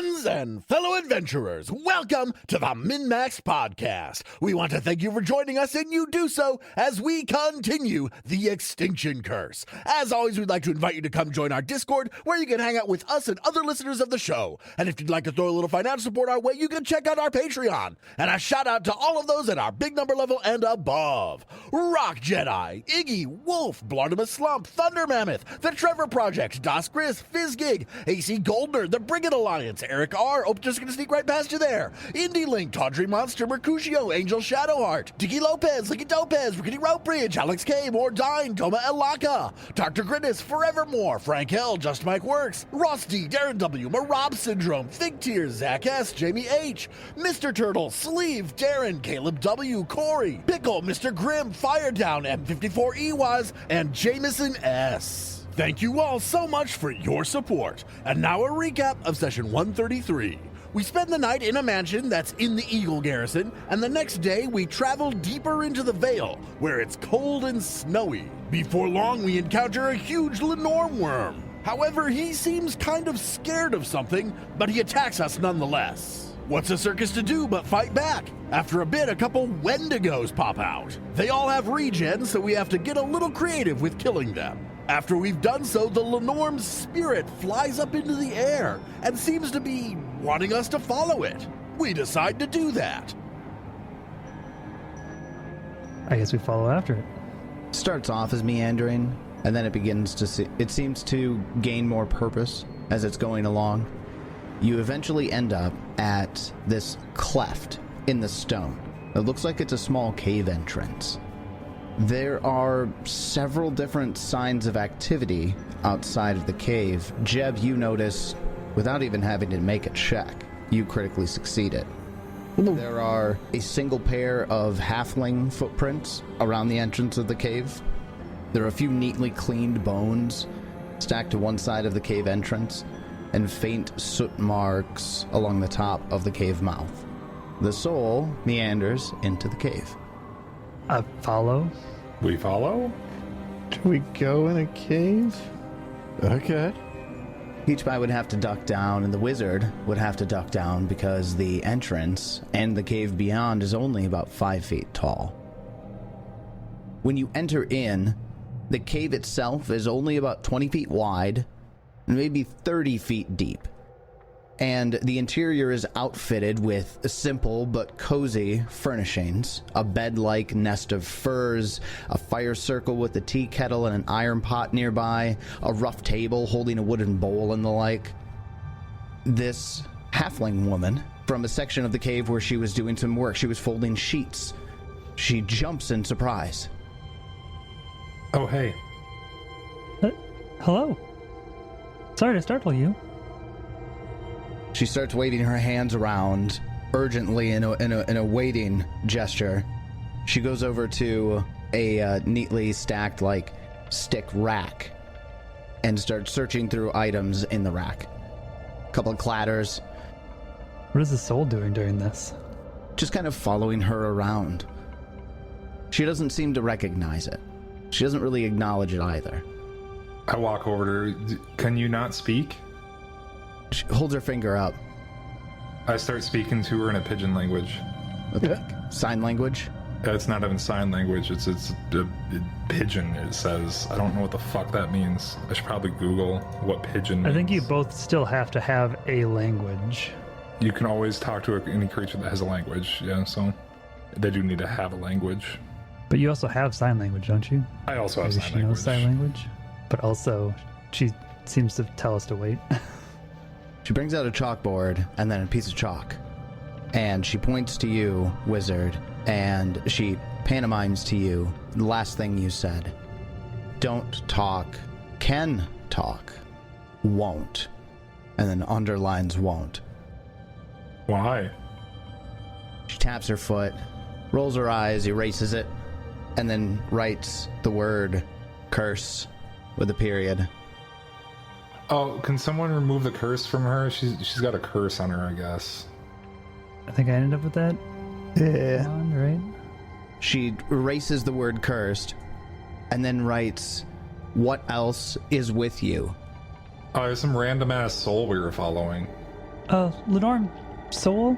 Friends and fellow adventurers, welcome to the MNmaxed podcast. We want to thank you for joining us, and you do so as we continue the Extinction curse. As always, we'd like to invite you to come join our Discord, where you can hang out with us and other listeners of the show. And if you'd like to throw a little financial support our way, you can check out our Patreon. And a shout out to all of those at our big number level and above: Rock Jedi, Iggy, Wolf, Blartimus Slump, Thunder Mammoth, The Trevor Project, Das Gris, Fizzgig, AC Goldner, The Brigand Alliance, Eric R. Oh, just gonna sneak right past you there. Indie Link, Tawdry Monster, Mercutio, Angel Shadowheart, Dicky Lopez, Licky Topez, Rickety Rope Bridge, Alex K, Mordine, Toma Elaka, Dr. Grittis, Forevermore, Frank Hill, Just Mike Works, Ross D, Darren W, Marab Syndrome, Fig Tears, Zach S, Jamie H, Mr. Turtle, Sleeve, Darren, Caleb W, Corey, Pickle, Mr. Grimm, Fire Down, M54 Ewaz, and Jameson S. Thank you all so much for your support. And now a recap of session 133. We spend the night in a mansion that's in the Eagle Garrison, and the next day we travel deeper into the Veil, where it's cold and snowy. Before long, we encounter a huge Linorm worm. However, he seems kind of scared of something, but he attacks us nonetheless. What's a circus to do but fight back? After a bit, a couple Wendigos pop out. They all have regen, so we have to get a little creative with killing them. After we've done so, the Linorm's spirit flies up into the air and seems to be wanting us to follow it. We decide to do that. I guess we follow after it. Starts off as meandering, and then it seems to gain more purpose as it's going along. You eventually end up at this cleft in the stone. It looks like it's a small cave entrance. There are several different signs of activity outside of the cave. Jeb, you notice, without even having to make a check, you critically succeeded. There are a single pair of halfling footprints around the entrance of the cave. There are a few neatly cleaned bones stacked to one side of the cave entrance, and faint soot marks along the top of the cave mouth. The soul meanders into the cave. I follow. We follow? Do we go in a cave? Okay. Peachpie would have to duck down, and the wizard would have to duck down because the entrance and the cave beyond is only about 5 feet tall. When you enter in, the cave itself is only about 20 feet wide and maybe 30 feet deep. And the interior is outfitted with simple but cozy furnishings, a bed-like nest of furs, a fire circle with a tea kettle and an iron pot nearby, a rough table holding a wooden bowl and the like. This halfling woman, from a section of the cave where she was doing some work, she was folding sheets. She jumps in surprise. Oh, hey. Hello. Sorry to startle you. She starts waving her hands around urgently in a waiting gesture. She goes over to a neatly stacked, stick rack and starts searching through items in the rack. A couple of clatters. What is the soul doing during this? Just kind of following her around. She doesn't seem to recognize it. She doesn't really acknowledge it either. I walk over to her. Can you not speak? She holds her finger up. I start speaking to her in a pigeon language. Sign language? It's not even sign language. It's a pigeon, it says. I don't know what the fuck that means. I should probably Google what pigeon means. I think you both still have to have a language. You can always talk to any creature that has a language, yeah, so they do need to have a language. But you also have sign language, don't you? I also have Maybe sign she language. knows sign language. But also, she seems to tell us to wait. She brings out a chalkboard and then a piece of chalk. And she points to you, wizard, and she pantomimes to you the last thing you said. Don't talk. Can talk. Won't. And then underlines won't. Why? She taps her foot, rolls her eyes, erases it, and then writes the word curse with a period. Oh, can someone remove the curse from her? She's got a curse on her, I guess. I think I ended up with that. Yeah. Right? She erases the word cursed, and then writes, what else is with you? Oh, there's some random ass soul we were following. Linorm, soul?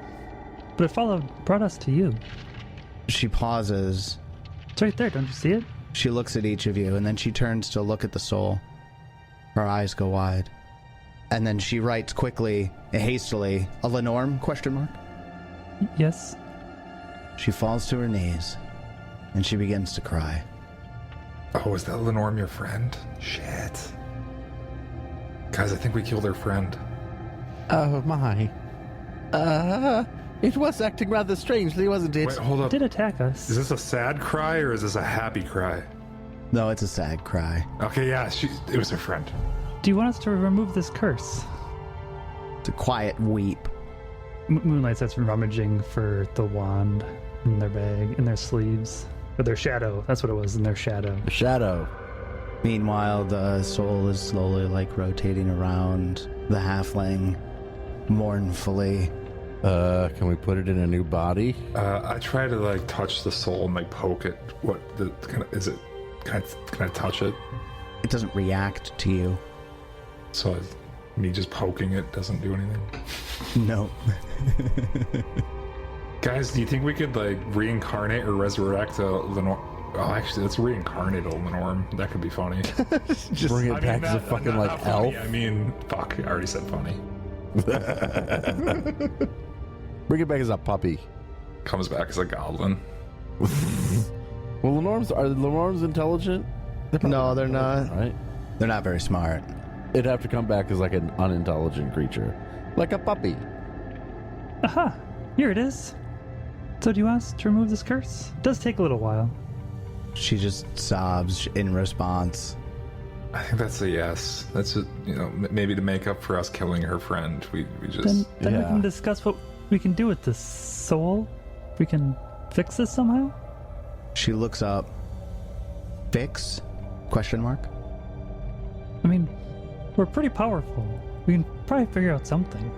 But it brought us to you. She pauses. It's right there, don't you see it? She looks at each of you, and then she turns to look at the soul. Her eyes go wide. And then she writes quickly, hastily, a Linorm, question mark? Yes. She falls to her knees, and she begins to cry. Oh, is that Linorm your friend? Shit. Guys, I think we killed her friend. Oh my. It was acting rather strangely, wasn't it? Wait, hold It up. did attack us. Is this a sad cry or is this a happy cry? No, it's a sad cry. Okay, yeah, it was her friend. Do you want us to remove this curse? It's a quiet weep. Moonlight starts rummaging for the wand in their bag, in their sleeves. Or their shadow. That's what it was, in their shadow. Shadow. Meanwhile, the soul is slowly, rotating around the halfling, mournfully. Can we put it in a new body? I try to, touch the soul and, poke it. Can I touch it? It doesn't react to you. So me just poking it doesn't do anything? No. Guys, do you think we could, reincarnate or resurrect a Linorm? Oh, actually, let's reincarnate a Linorm. That could be funny. Just bring it back as a fucking, not elf? funny. I mean, fuck, I already said funny. Bring it back as a puppy. Comes back as a goblin. Well, are the Linorms intelligent? No, they're not. Right? They're not very smart. It'd have to come back as an unintelligent creature. Like a puppy. Aha! Here it is. So do you want us to remove this curse? It does take a little while. She just sobs in response. I think that's a yes. That's maybe to make up for us killing her friend. We just Then we Yeah. can discuss what we can do with this soul. We can fix this somehow? She looks up. Fix? Question mark? I mean, we're pretty powerful. We can probably figure out something.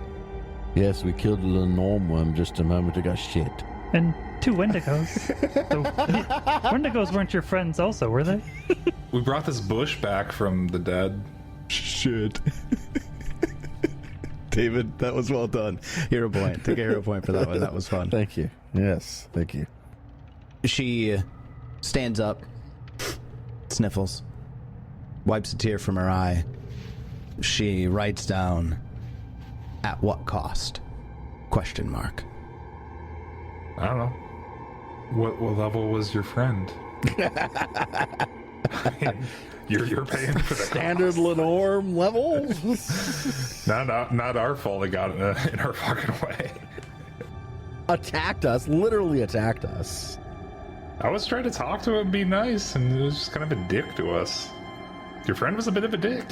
Yes, we killed a little Norm worm just a moment ago. Shit. And 2 Wendigos. Wendigos weren't your friends also, were they? we brought this bush back from the dead. Shit. David, that was well done. Hero point. Take a hero point for that one. That was fun. Thank you. Yes, thank you. She stands up, sniffles, wipes a tear from her eye. She writes down, "At what cost?" Question mark. I don't know. What level was your friend? You're paying for the Standard cost. Linorm level? Not our fault they got in our fucking way. Attacked us. Literally attacked us. I was trying to talk to him and be nice, and it was just kind of a dick to us. Your friend was a bit of a dick.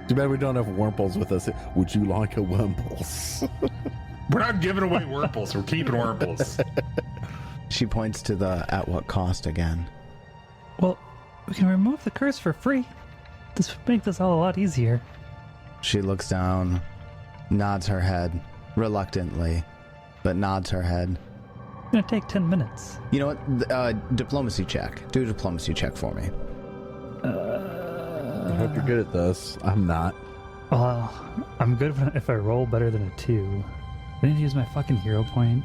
Too bad we don't have Wurmples with us. Would you like a Wurmples? We're not giving away Wurmples. We're keeping Wurmples. She points to the "at what cost" again. Well, we can remove the curse for free. This would make this all a lot easier. She looks down, nods her head, reluctantly, but nods her head. It's gonna take 10 minutes. You know what? Diplomacy check. Do a diplomacy check for me. I hope you're good at this. I'm not. Well, I'm good if I roll better than a 2. I need to use my fucking hero point.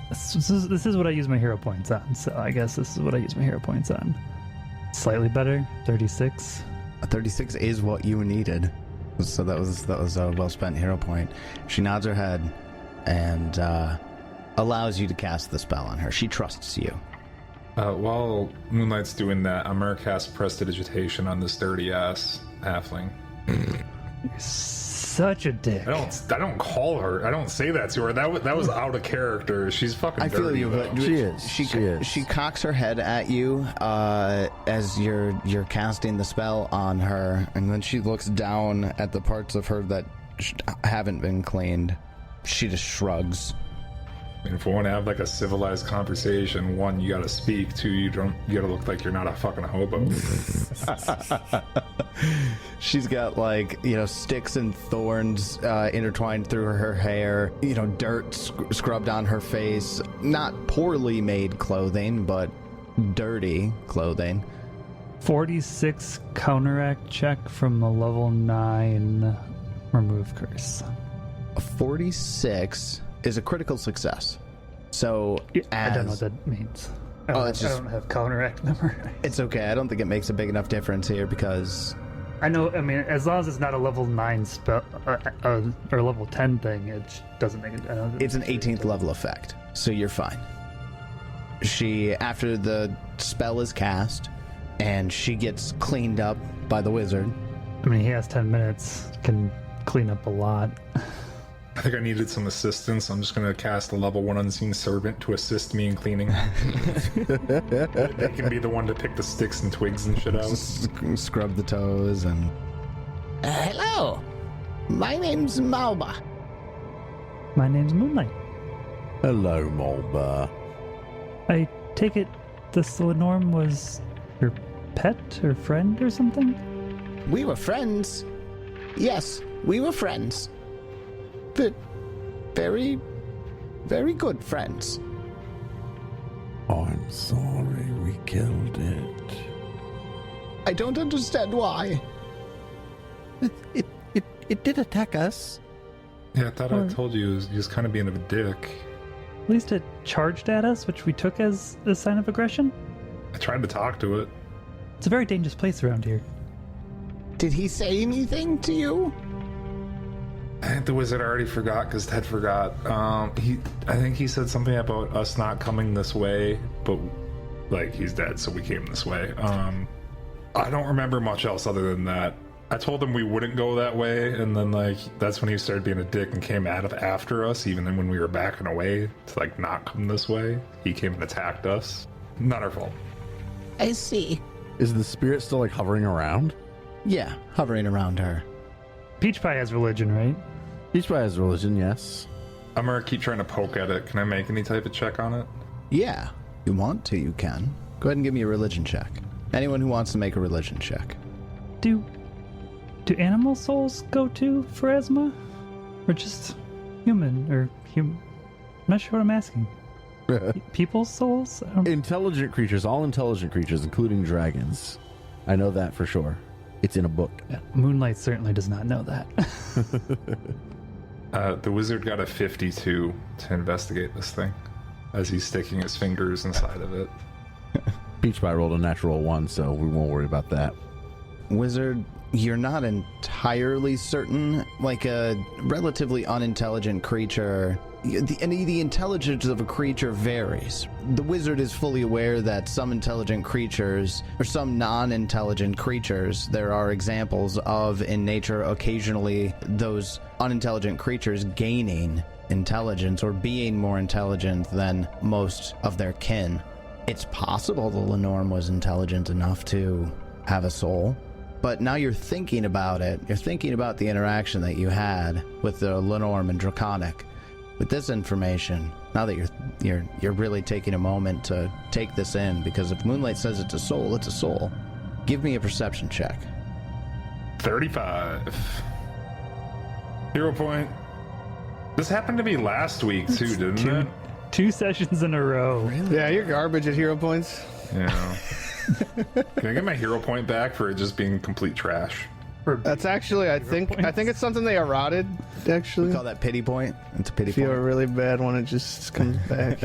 This is what I use my hero points on, so I guess this is what I use my hero points on. Slightly better, 36. A 36 is what you needed. So that was a well-spent hero point. She nods her head and allows you to cast the spell on her. She trusts you. While Moonlight's doing that, I'm gonna cast Prestidigitation on this dirty ass halfling. You're such a dick. I don't call her. I don't say that to her. That was out of character. She's fucking I dirty. feel you, but though. She is. She She is. She cocks her head at you as you're casting the spell on her, and then she looks down at the parts of her that haven't been cleaned. She just shrugs. I mean, if we want to have like a civilized conversation, 1, you gotta speak. 2, you gotta look like you're not a fucking hobo. She's got sticks and thorns intertwined through her hair, dirt scrubbed on her face. Not poorly made clothing, but dirty clothing. 46 counteract check from a level 9 remove curse. A 46 is a critical success. So, I don't know what that means. I don't have counteract memorized. It's okay. I don't think it makes a big enough difference here because I know. I mean, as long as it's not a level 9 spell or level 10 thing, it doesn't make it. it's an 18th level effect, so you're fine. After the spell is cast, and she gets cleaned up by the wizard. I mean, he has 10 minutes. Can clean up a lot. I think I needed some assistance. I'm just going to cast a level 1 Unseen Servant to assist me in cleaning. They can be the one to pick the sticks and twigs and shit out. Scrub the toes and... hello! My name's Malba. My name's Moonlight. Hello, Mulba. I take it this Linorm was your pet or friend or something? We were friends. Yes, we were friends. But very, very good friends. I'm sorry we killed it. I don't understand why. It did attack us. Yeah, I thought I told you he was kind of being a dick. At least it charged at us, which we took as a sign of aggression. I tried to talk to it. It's a very dangerous place around here. Did he say anything to you? I think the wizard already forgot because Ted forgot. I think he said something about us not coming this way, but like he's dead, so we came this way. I don't remember much else other than that. I told him we wouldn't go that way, and then like that's when he started being a dick and came after us. Even then, when we were backing away to like not come this way, he came and attacked us. Not our fault. I see. Is the spirit still like hovering around? Yeah, hovering around her. Peach Pie has religion, right? Peach Pie has religion, yes. I'm gonna keep trying to poke at it. Can I make any type of check on it? Yeah, you want to, you can. Go ahead and give me a religion check. Anyone who wants to make a religion check. Do animal souls go to Pharasma? Or just human? I'm not sure what I'm asking. People's souls? Intelligent creatures, all intelligent creatures, including dragons. I know that for sure. It's in a book. Moonlight certainly does not know that. The wizard got a 52 to investigate this thing as he's sticking his fingers inside of it. Peach Pie rolled a natural 1, so we won't worry about that. Wizard, you're not entirely certain. Like a relatively unintelligent creature, the intelligence of a creature varies. The wizard is fully aware that some intelligent creatures, or some non-intelligent creatures, there are examples of in nature occasionally those unintelligent creatures gaining intelligence or being more intelligent than most of their kin. It's possible the Linorm was intelligent enough to have a soul. But now you're thinking about it. You're thinking about the interaction that you had with the Linorm and Draconic. With this information, now that you're really taking a moment to take this in, because if Moonlight says it's a soul, it's a soul. Give me a perception check. 35. Hero point. This happened to me last week too, didn't it? 2 sessions in a row. Yeah, you're garbage at hero points. Yeah. Can I get my hero point back for it just being complete trash? That's actually, I think it's something they eroded. Actually, We call that pity point. It's a pity feel point. really bad when it just comes back.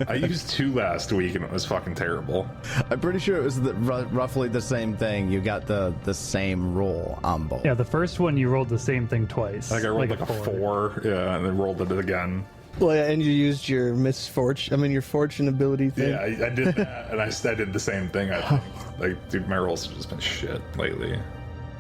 I used 2 last week and it was fucking terrible. I'm pretty sure it was roughly the same thing. You got the same roll on both. Yeah, the first one you rolled the same thing twice. Like I rolled like a 4, yeah, and then rolled it again. Well, yeah, and you used your your fortune ability thing. Yeah, I did that, and I did the same thing, I think. Like, dude, my rolls have just been shit lately.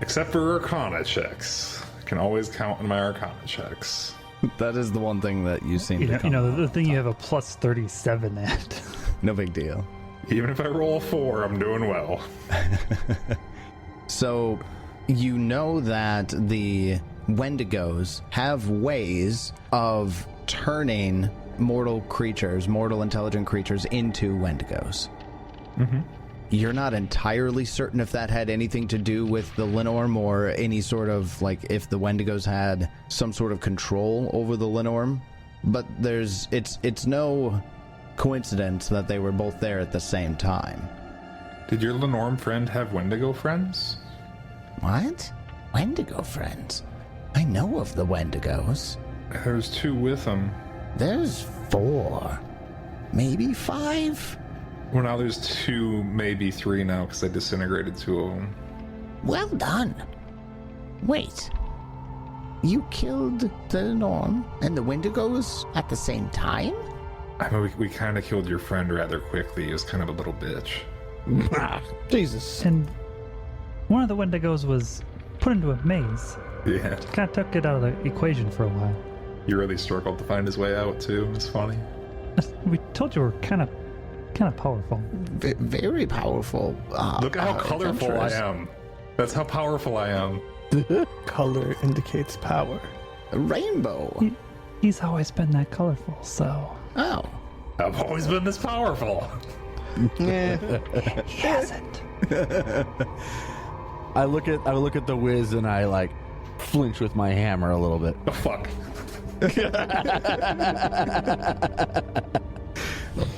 Except for Arcana checks. I can always count on my Arcana checks. That is the one thing that you seem to You know the thing you have a plus 37 at. No big deal. Even if I roll a 4, I'm doing well. So, you know that the Wendigos have ways of turning mortal intelligent creatures into Wendigos. Mm-hmm. You're not entirely certain if that had anything to do with the Linorm or any sort of, like, if the Wendigos had some sort of control over the Linorm, but it's no coincidence that they were both there at the same time. Did your Linorm friend have Wendigo friends? What? Wendigo friends? I know of the Wendigos. There's 2 with him. There's 4. Maybe 5? Well, now there's 2, maybe 3 now, because I disintegrated 2 of them. Well done. Wait. You killed the Linorm and the Wendigos at the same time? I mean, we kind of killed your friend rather quickly. He was kind of a little bitch. Jesus. And one of the Wendigos was put into a maze. Yeah. Kind of took it out of the equation for a while. He really struggled to find his way out, too. It's funny. We told you we're kind of powerful. Very powerful. Look at how colorful I adventurous. am. That's how powerful I am. Color indicates power. A rainbow. He's always been that colorful, so... Oh. I've always been this powerful. Yeah. He hasn't. I look at the whiz and I like flinch with my hammer a little bit. Oh, fuck.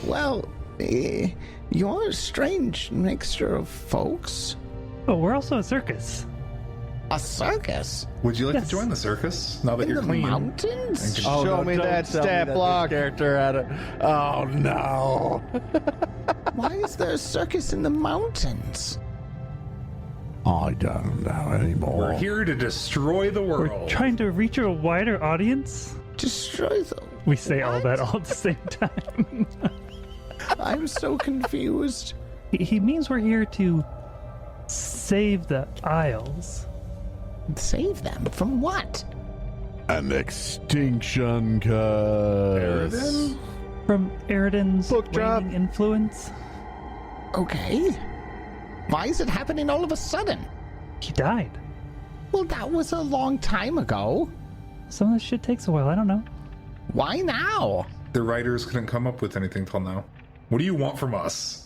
Well, you're a strange mixture of folks. Oh, we're also a circus. A circus? Would you like Yes. to join the circus now that In you're the clean? mountains? Show me don't that tell stat block. Character had a. Oh no! Why is there a circus in the mountains? I don't know anymore. We're here to destroy the We're world. trying to reach a wider audience. Destroy them. We say all that all at the same time. I'm so confused. He means we're here to save the Isles. Save them from what? An extinction curse. Aroden? From Aroden's Book drop. waning influence. Okay. Why is it happening all of a sudden? He died. Well, that was a long time ago. Some of this shit takes a while. I don't know. Why now? The writers couldn't come up with anything till now. What do you want from us?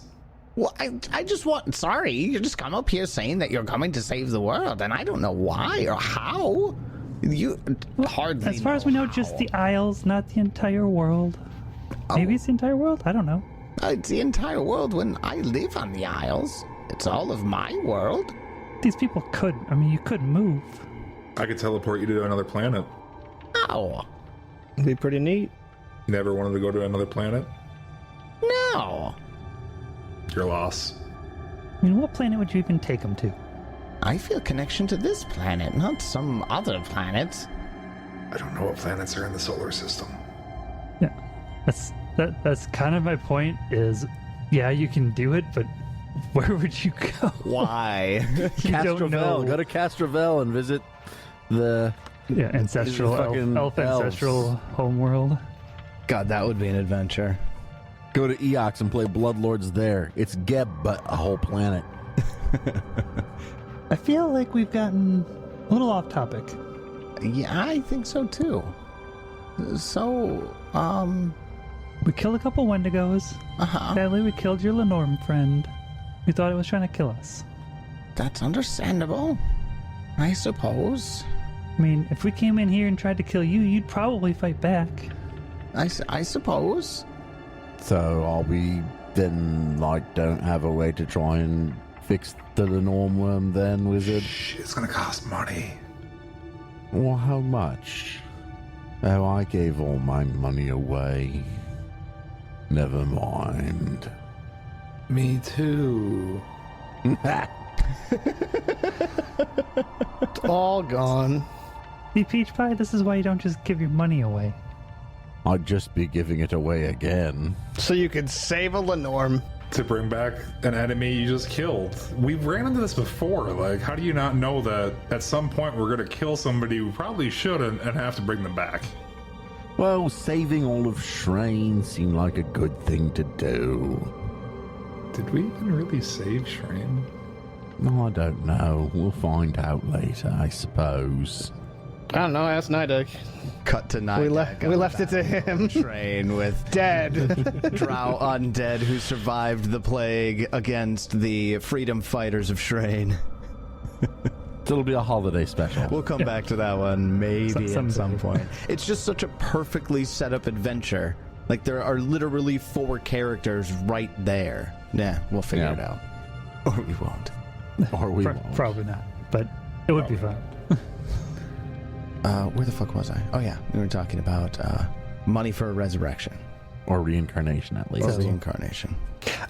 Well, I just want... Sorry, you just come up here saying that you're coming to save the world, and I don't know why or how. You hardly As far as we know, how. just the Isles, not the entire world. Maybe it's the entire world? I don't know. It's the entire world when I live on the Isles. It's all of my world. These people could. I mean, you could move. I could teleport you to another planet. No. It'd be pretty neat. You never wanted to go to another planet? No. Your loss. I mean, what planet would you even take them to? I feel connection to this planet, not some other planets. I don't know what planets are in the solar system. Yeah, that's kind of my point. Is yeah, you can do it, but where would you go? Why? You don't know. Castrovel. Go to Castrovel and visit the. Yeah, ancestral fucking elf elves. ancestral homeworld. God, that would be an adventure. Go to Eox and play Bloodlords there. It's Geb, but a whole planet. I feel like we've gotten a little off topic. Yeah, I think so too. So, We killed a couple Wendigos. Sadly, we killed your Linorm friend. We thought it was trying to kill us. that's understandable. I suppose. I mean, if we came in here and tried to kill you, you'd probably fight back. I suppose. So are we then like don't have a way to try and fix the Linorm worm then, wizard? Shh, it's gonna cost money. Well, how much? Oh, I gave all my money away. Never mind. Me too. It's all gone. See, Peach Pie, this is why you don't just give your money away. I'd just be giving it away again. So you could save a Linorm. To bring back an enemy you just killed. We've ran into this before. Like, how do you not know that at some point we're gonna kill somebody who probably shouldn't and have to bring them back? Well, saving all of Shrine seemed like a good thing to do. Did we even really save Shrine? No, I don't know. We'll find out later, I suppose. I don't know. Ask Nidek. Cut to night. We left it to him. Train with Dead. drow undead who survived the plague against the freedom fighters of Shrine. It'll be a holiday special. We'll come back to that one maybe at Someday. some point. It's just such a perfectly set up adventure. Like, there are literally 4 characters right there. Yeah, we'll figure it out. Or we won't. Or we won't. Probably not, but it would be fun. Where the fuck was I? Oh yeah, we were talking about money for a resurrection. Or reincarnation, at least. Or reincarnation.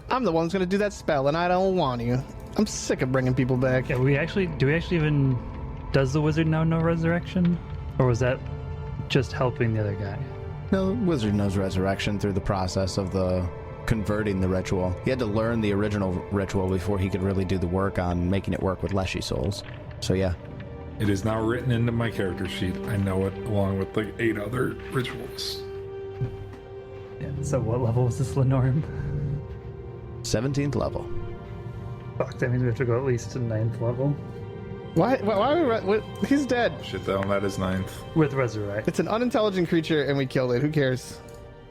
I'm the one who's gonna do that spell, and I don't want to. I'm sick of bringing people back. Yeah, do we actually even, does the wizard now know resurrection? Or was that just helping the other guy? No, the wizard knows resurrection through the process of the converting the ritual. He had to learn the original ritual before he could really do the work on making it work with Leshy souls. So yeah. It is now written into my character sheet. I know it along with like 8 other rituals. Yeah, so what level is this Linorm? 17th level. Fuck, that means we have to go at least to 9th level. Why are we... He's dead. Shit, that is 9th. With Resurrect. It's an unintelligent creature, and we killed it. Who cares?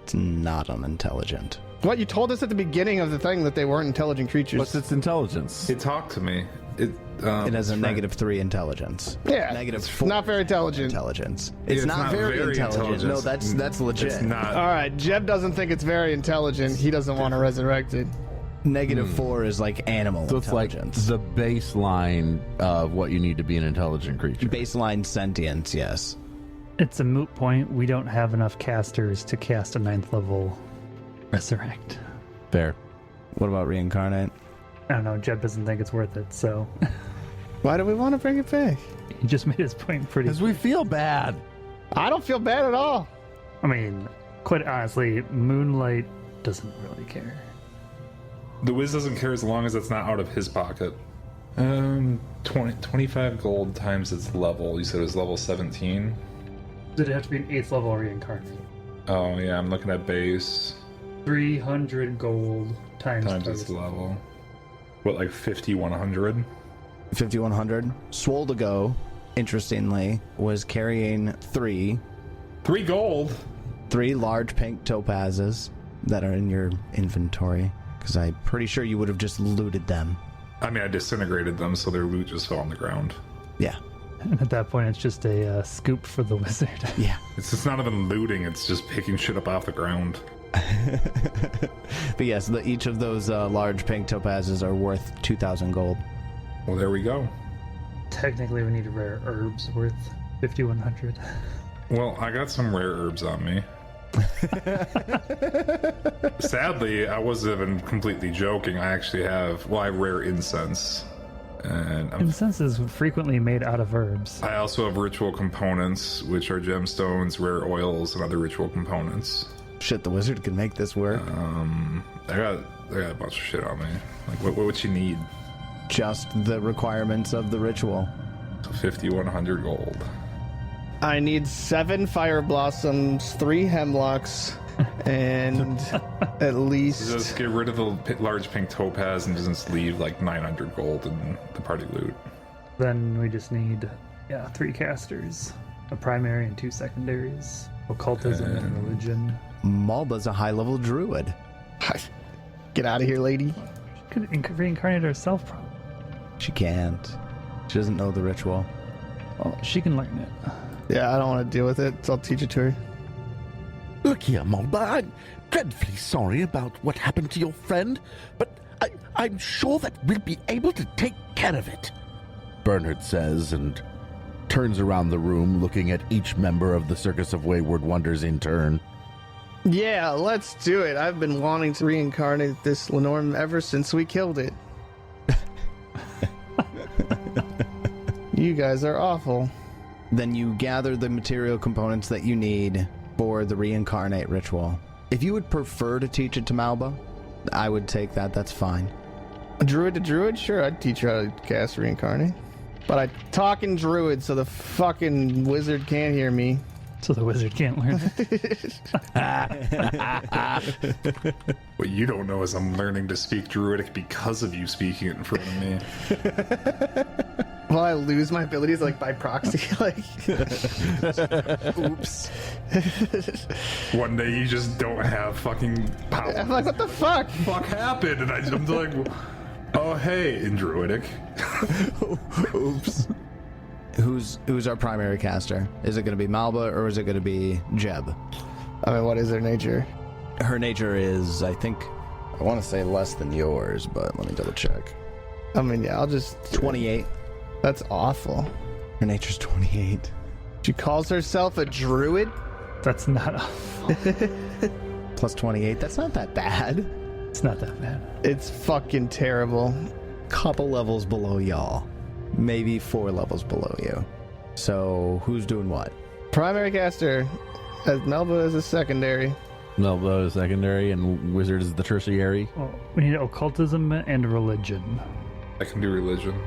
It's not unintelligent. What? You told us at the beginning of the thing that they weren't intelligent creatures. What's its intelligence? It talked to me. It has a -3 intelligence. Yeah. -4 not very intelligent. intelligence. Yeah, It's not very intelligent. No, that's legit. It's not. All right, Jeb doesn't think it's very intelligent. He doesn't want to resurrect it. -4 is like animal So it's like intelligence. the baseline of what you need to be an intelligent creature. Baseline sentience, yes. It's a moot point. We don't have enough casters to cast a 9th level Resurrect. Fair. What about reincarnate? I don't know, Jeb doesn't think it's worth it, so Why do we want to bring it back? he just made his point pretty. Because we feel bad. I don't feel bad at all. I mean, quite honestly, Moonlight doesn't really care. The Wiz doesn't care as long as it's not out of his pocket. 25 gold times its level. You said it was level 17? Did it have to be an 8th level reincarnate? Oh, yeah, I'm looking at base 300 gold times its two. level. What, like 5,100? 5,100. Swoldago, interestingly, was carrying 3 gold? 3 large pink topazes that are in your inventory. Because I'm pretty sure you would have just looted them. I mean, I disintegrated them, so their loot just fell on the ground. Yeah. And at that point, it's just a scoop for the wizard. Yeah. It's not even looting, it's just picking shit up off the ground. But yes, each of those large pink topazes are worth 2,000 gold. Well, there we go. Technically, we need rare herbs worth 5,100. Well, I got some rare herbs on me. Sadly, I wasn't even completely joking. I actually have rare incense. And Incense is frequently made out of herbs. I also have ritual components, which are gemstones, rare oils, and other ritual components. Shit, the wizard can make this work. I got a bunch of shit on me. Like, what you need? Just the requirements of the ritual. 5,100 gold. I need 7 fire blossoms, 3 hemlocks, and at least... Just get rid of the large pink topaz and just leave like 900 gold in the party loot. Then we just need, 3 casters. A primary and 2 secondaries. Occultism and religion. Malba's a high-level druid. Get out of here, lady. Could reincarnate herself, probably. She can't. She doesn't know the ritual. Well, she can learn it. Yeah, I don't want to deal with it, so I'll teach it to her. Look here, Mulba, I'm dreadfully sorry about what happened to your friend, but I'm sure that we'll be able to take care of it, Bernard says, and turns around the room looking at each member of the Circus of Wayward Wonders in turn. Yeah, let's do it. I've been wanting to reincarnate this Linorm ever since we killed it. You guys are awful. Then you gather the material components that you need for the reincarnate ritual. If you would prefer to teach it to Malba, I would take that. That's fine. A druid to druid? Sure, I'd teach her how to cast reincarnate. But I talk in druid so the fucking wizard can't hear me. So the wizard can't learn it. What you don't know is I'm learning to speak Druidic because of you speaking it in front of me. Well, I lose my abilities like by proxy. Oops. One day you just don't have fucking power. I'm like, what the fuck? Fuck happened? And I'm like, oh hey, in Druidic. Oops. Who's our primary caster? Is it going to be Malba or is it going to be Jeb? I mean, what is their nature? Her nature is, I want to say less than yours, but let me double check. I mean, yeah, I'll just... 28. That's awful. Her nature's 28. She calls herself a druid? That's not a... Plus 28. That's not that bad. It's not that bad. It's fucking terrible. Couple levels below y'all. Maybe 4 levels below you. So, who's doing what? Primary caster. As Melba is a secondary. Melba is secondary, and Wizard is the tertiary. Well, we need occultism and religion. I can do religion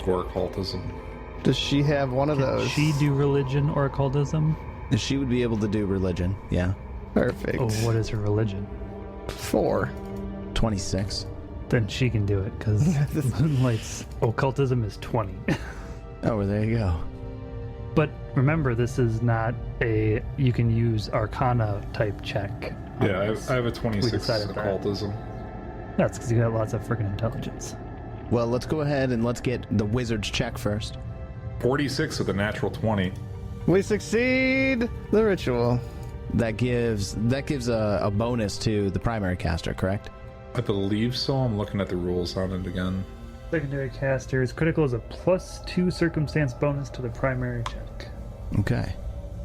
or occultism. Does she have one of those? Can she do religion or occultism? She would be able to do religion, yeah. Perfect. Oh, what is her religion? 4. 26. Then she can do it, because Moonlight's occultism is 20. Oh, well, there you go. But remember, this is not a you can use Arcana type check. Yeah, I have a 26 decided that. occultism. That's because you got lots of freaking intelligence. Well, let's go ahead and let's get the wizard's check first. 46 with a natural 20. We succeed the ritual. That gives a bonus to the primary caster, correct? I believe so. I'm looking at the rules on it again. Secondary casters, critical is a +2 circumstance bonus to the primary check. Okay.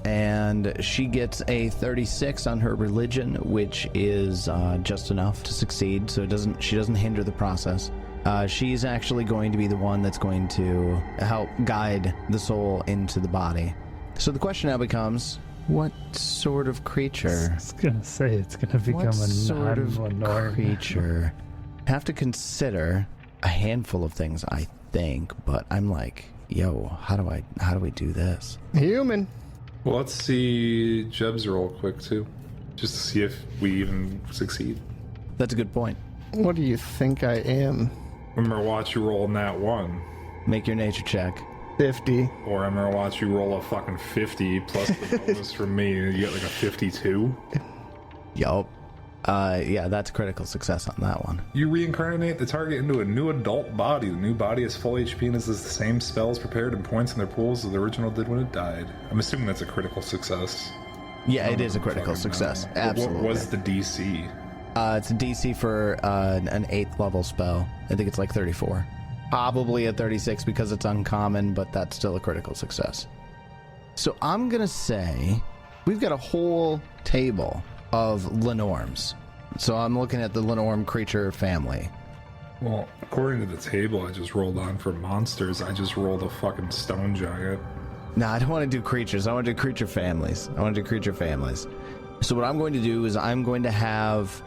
And she gets a 36 on her religion, which is just enough to succeed, so she doesn't hinder the process. She's actually going to be the one that's going to help guide the soul into the body. So the question now becomes, what sort of creature? I was gonna say it's gonna become What a sort of non-Linorm creature? Have to consider a handful of things, I think, but I'm like, yo, how do we do this? Human. Well, let's see Jeb's roll quick too, just to see if we even succeed. That's a good point. What do you think I am? Remember, watch you roll nat 1. Make your nature check. 50. Or I'm gonna watch you roll a fucking 50 plus the bonus from me, and you get like a 52. Yup. Yeah, that's critical success on that one. You reincarnate the target into a new adult body. The new body has full HP and is the same spells prepared and points in their pools as the original did when it died. I'm assuming that's a critical success. Yeah, it is a critical success. Absolutely. What was the DC? It's a DC for an 8th level spell. I think it's like 34. Probably a 36 because it's uncommon, but that's still a critical success. So I'm going to say we've got a whole table of Linorms. So I'm looking at the Linorm creature family. Well, according to the table I just rolled on for monsters, I just rolled a fucking stone giant. No, I don't want to do creatures. I want to do creature families. So what I'm going to do is I'm going to have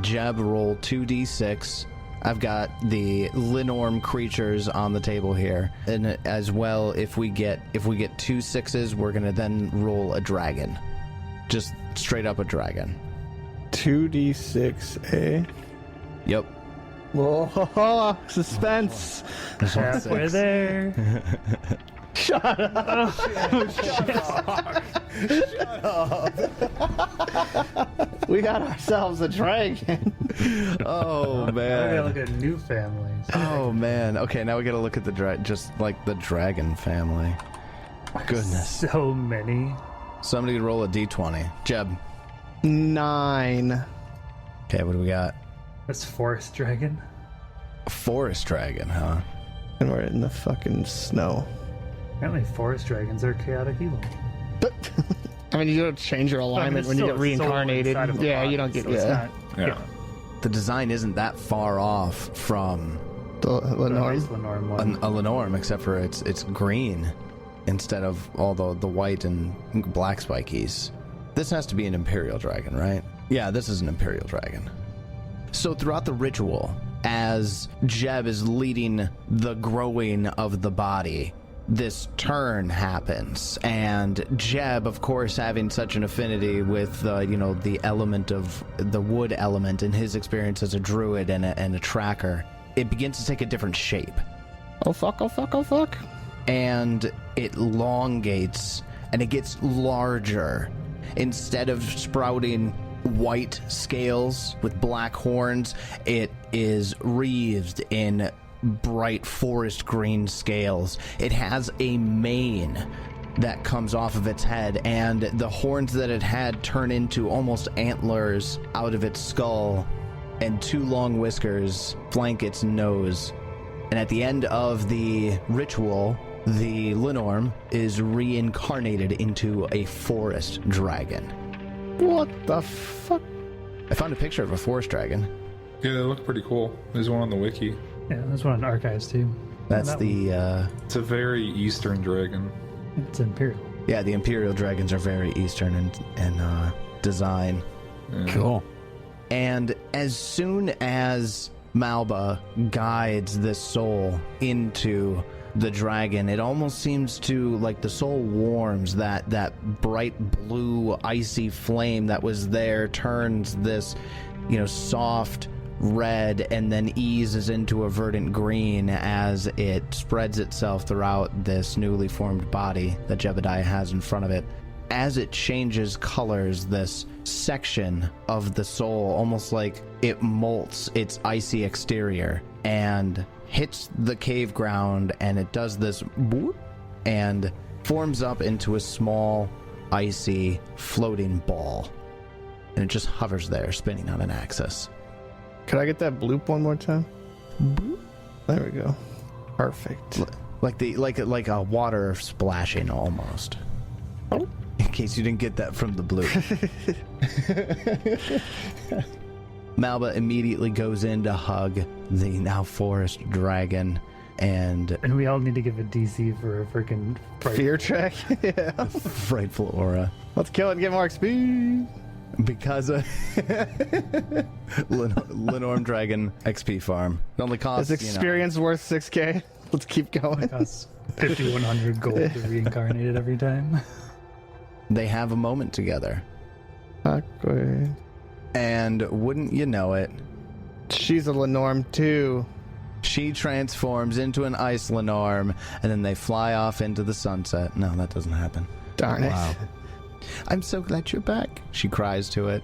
Jeb roll 2d6. I've got the Linorm creatures on the table here, and as well, if we get 2 6s, we're gonna then roll a dragon, just straight up a dragon. 2d6, eh? Yep. Whoa, suspense. Halfway there. Shut up. We got ourselves a dragon. Oh I gotta man. look at new families. Oh man. Okay, now we gotta look at the the dragon family. Goodness. So many. Somebody roll a d20. Jeb. 9. Okay, what do we got? That's forest dragon. A forest dragon, huh? And we're in the fucking snow. Apparently forest dragons are chaotic evil. I mean, you don't change your alignment when you get reincarnated. Yeah, you don't get... So it's not, Yeah. The design isn't that far off from The Linorm. Linorm one. a Linorm, except for it's green instead of all the white and black spikies. This has to be an Imperial dragon, right? Yeah, this is an Imperial dragon. So throughout the ritual, as Jeb is leading the growing of the body, this turn happens, and Jeb, of course, having such an affinity with the element of the wood element in his experience as a druid and a tracker, it begins to take a different shape. Oh fuck, oh fuck, oh fuck. And it elongates and it gets larger. Instead of sprouting white scales with black horns, it is wreathed in bright forest green scales. It has a mane that comes off of its head, and the horns that it had turn into almost antlers out of its skull, and 2 long whiskers flank its nose. And at the end of the ritual, the Linorm is reincarnated into a forest dragon. What the fuck? I found a picture of a forest dragon. Yeah, they look pretty cool. There's one on the wiki. Yeah, there's one in archives too. That's That the, It's a very Eastern dragon. It's Imperial. yeah, the Imperial dragons are very Eastern in design. Yeah. Cool. And as soon as Malba guides this soul into the dragon, it almost seems to, like, the soul warms, that bright blue icy flame that was there turns this, soft red and then eases into a verdant green as it spreads itself throughout this newly formed body that Jebediah has in front of it. As it changes colors, this section of the soul, almost like it molts its icy exterior and hits the cave ground, and it does this boop and forms up into a small, icy, floating ball. And it just hovers there, spinning on an axis. Could I get that bloop one more time? Bloop. There we go. Perfect. Like a water splashing almost. Oh. In case you didn't get that from the blue. Malba immediately goes in to hug the now forest dragon, and we all need to give a DC for a freaking Fear check? Yeah. frightful aura. Let's kill it and get more XP. Because Linorm Dragon XP farm. It only costs, Is experience worth 6K? Let's keep going. It costs 5,100 gold to reincarnate it every time. They have a moment together. Awkward. And wouldn't you know it, She's a Linorm too. she transforms into an ice Linorm, and then they fly off into the sunset. No, that doesn't happen. Darn it. Wow. I'm so glad you're back, she cries to it.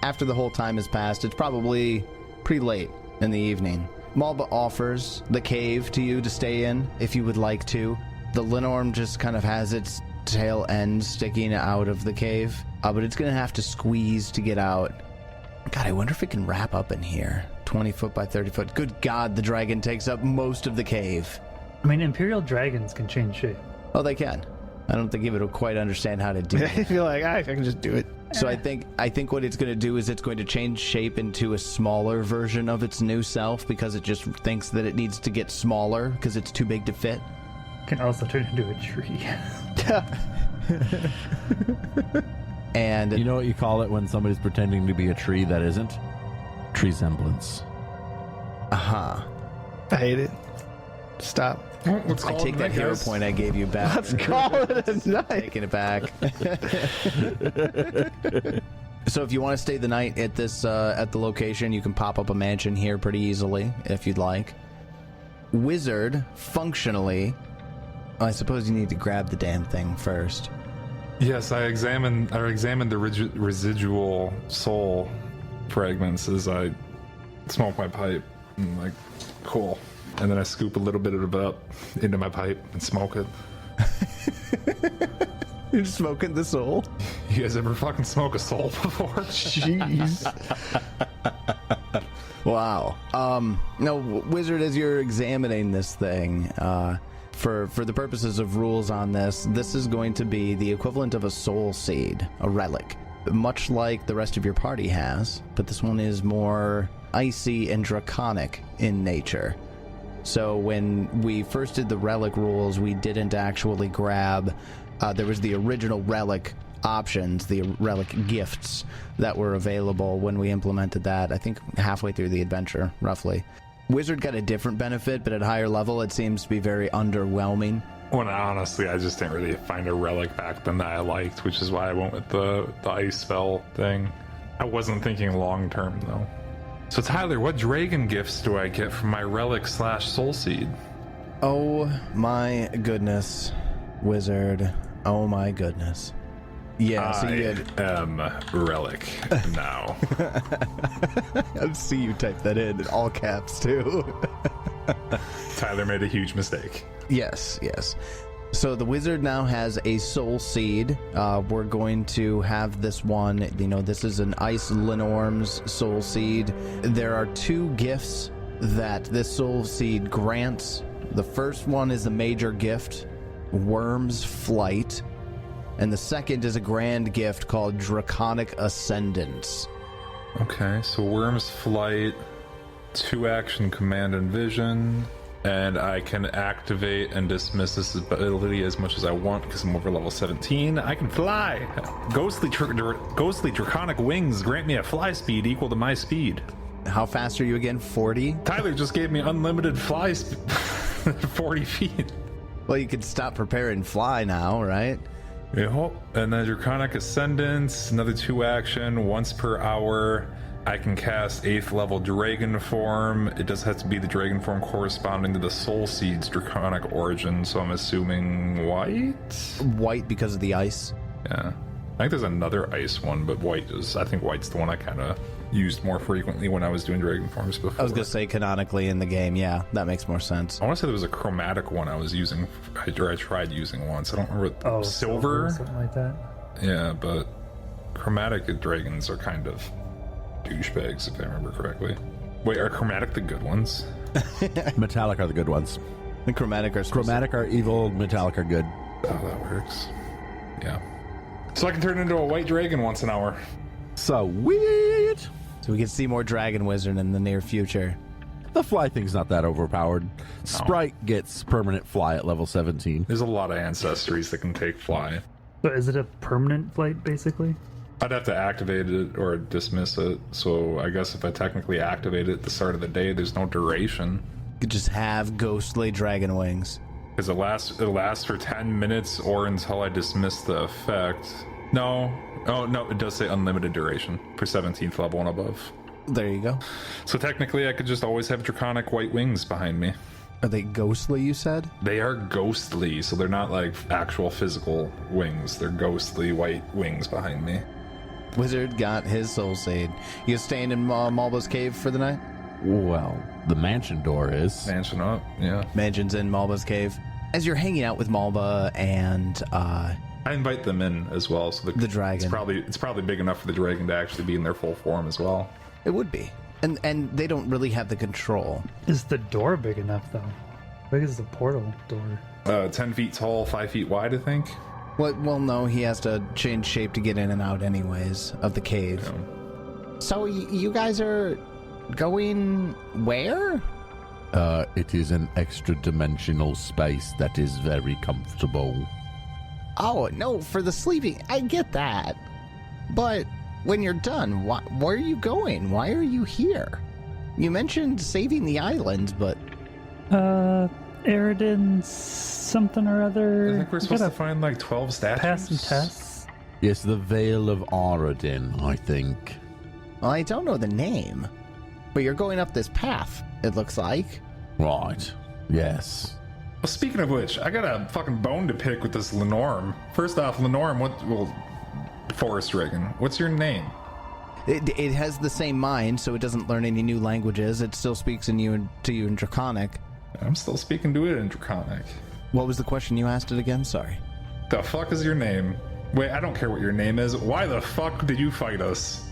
After the whole time has passed, it's probably pretty late in the evening. Malba offers the cave to you to stay in if you would like to. The Linorm just kind of has its tail end sticking out of the cave, but it's going to have to squeeze to get out. God, I wonder if it can wrap up in here. 20 foot by 30 foot. Good God, the dragon takes up most of the cave. I mean, Imperial dragons can change shape. Oh, they can. I don't think it would quite understand how to do it. I feel like I can just do it. So I think what it's going to do is it's going to change shape into a smaller version of its new self because it just thinks that it needs to get smaller because it's too big to fit. Can also turn into a tree. And You know what you call it when somebody's pretending to be a tree that isn't? Tree semblance. I I hate it. Stop. Let's I call take it that night, hero guys. point I gave you back. Let's call it a night. Taking it back. So if you want to stay the night at this at the location, you can pop up a mansion here pretty easily if you'd like. Wizard, functionally, I suppose you need to grab the damn thing first. Yes, I examined the residual soul fragments as I smoke my pipe. I'm like, cool. And then I scoop a little bit of it up into my pipe and smoke it. You're smoking the soul? You guys ever fucking smoke a soul before? Jeez. Wow. No, Wizard, as you're examining this thing, for the purposes of rules on this is going to be the equivalent of a soul seed, a relic, much like the rest of your party has, but this one is more icy and draconic in nature. So when we first did the relic rules, we didn't actually grab, there was the original relic options, the relic gifts that were available when we implemented that, I think halfway through the adventure, roughly. Wizard got a different benefit, but at higher level it seems to be very underwhelming. Well, honestly, I just didn't really find a relic back then that I liked, which is why I went with the ice spell thing. I wasn't thinking long term, though. So Tyler, what dragon gifts do I get from my relic / soul seed? Oh my goodness, Wizard. Oh my goodness. Yeah, so you get... am relic now. I see you type that in all caps too. Tyler made a huge mistake. Yes. So the wizard now has a soul seed. We're going to have this one, this is an Ice Linorm's soul seed. There are 2 gifts that this soul seed grants The first one is a major gift, Worm's Flight, and the second is a grand gift called Draconic Ascendance. Okay, so Worm's Flight, 2-action Command and Vision, and I can activate and dismiss this ability as much as I want because I'm over level 17. I can fly! Ghostly Draconic Wings grant me a fly speed equal to my speed. How fast are you again? 40? Tyler just gave me unlimited fly speed. 40 feet. Well, you could stop, prepare, and fly now, right? Yep. And then Draconic Ascendance, another 2-action, once per hour. I can cast 8th level Dragon Form. It does have to be the Dragon Form corresponding to the Soul Seed's Draconic origin, so I'm assuming white? White because of the ice. Yeah. I think there's another ice one, but I think white's the one I kind of used more frequently when I was doing Dragon Forms before. I was going to say canonically in the game, yeah, that makes more sense. I want to say there was a chromatic one I was using, I tried using once. I don't remember. Oh, silver? something like that. Yeah, but chromatic dragons are kind of douchebags, if I remember correctly. Wait, are chromatic the good ones? Metallic are the good ones. The chromatic are Chromatic are evil, metallic are good. Oh, that works. Yeah. So I can turn into a white dragon once an hour. Sweet! So we can see more Dragon Wizard in the near future. The fly thing's not that overpowered. Sprite gets permanent fly at level 17. There's a lot of ancestries that can take fly. So is it a permanent flight, basically? I'd have to activate it or dismiss it. So I guess if I technically activate it at the start of the day, there's no duration. You could just have ghostly dragon wings. Because it lasts for 10 minutes or until I dismiss the effect. No. Oh, no, it does say unlimited duration for 17th level and above. There you go. So technically, I could just always have draconic white wings behind me. Are they ghostly, you said? They are ghostly, so they're not like actual physical wings. They're ghostly white wings behind me. Wizard got his soul seed. You staying in Malba's cave for the night? Well, the mansion door is. Mansion up, yeah. Mansion's in Malba's cave. As you're hanging out with Malba and I invite them in as well, so the dragon. It's probably big enough for the dragon to actually be in their full form as well. It would be. And they don't really have the control. Is the door big enough, though? How big is the portal door? 10 feet tall, 5 feet wide, I think. Well, no, he has to change shape to get in and out anyways of the cave. Yeah. So you guys are going where? It is an extra dimensional space that is very comfortable. Oh, no, for the sleeping. I get that. But when you're done, where are you going? Why are you here? You mentioned saving the island, but... Aroden something or other. I think we're supposed to find like 12 statues. Pass some tests. Yes, the Veil of Aroden, I think. Well, I don't know the name. But you're going up this path, it looks like. Right. Yes. Well, speaking of which, I got a fucking bone to pick with this Linorm. First off, Linorm, Forest Dragon, what's your name? It has the same mind, so it doesn't learn any new languages. It still speaks to you in Draconic. I'm still speaking to it in Draconic. What was the question you asked it again? Sorry. The fuck is your name? Wait, I don't care what your name is. Why the fuck did you fight us?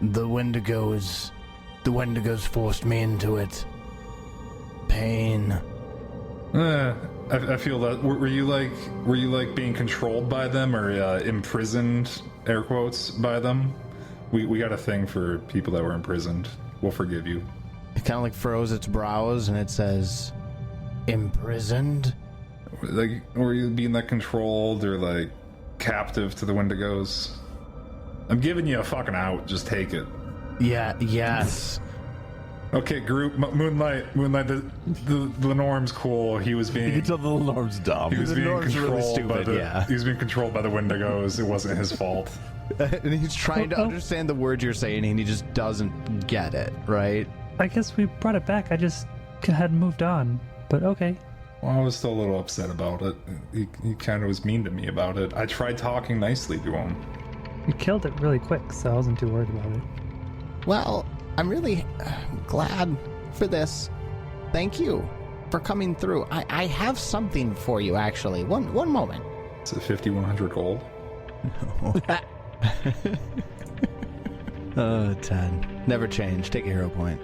The Wendigos forced me into it. Pain. I feel that. Were you like being controlled by them or imprisoned, air quotes, by them? We got a thing for people that were imprisoned. We'll forgive you. It kind of like furrows its brows and it says, imprisoned? Like, were you being like controlled or like captive to the Wendigos? I'm giving you a fucking out. Just take it. Yeah. Yes. Okay, group. Moonlight. The Linorm's cool. He was being. You can tell the Linorm's dumb. He was being Linorm's controlled really stupid, by the. yeah. He was being controlled by the Wendigos. It wasn't his fault. And he's trying to understand the words you're saying and he just doesn't get it, right? I guess we brought it back. I just had moved on. But okay. Well, I was still a little upset about it. He kind of was mean to me about it. I tried talking nicely to him. You killed it really quick, so I wasn't too worried about it. Well, I'm really glad for this. Thank you for coming through. I have something for you, actually. One moment. It's a 5,100 gold. 10. Never change. Take a hero point.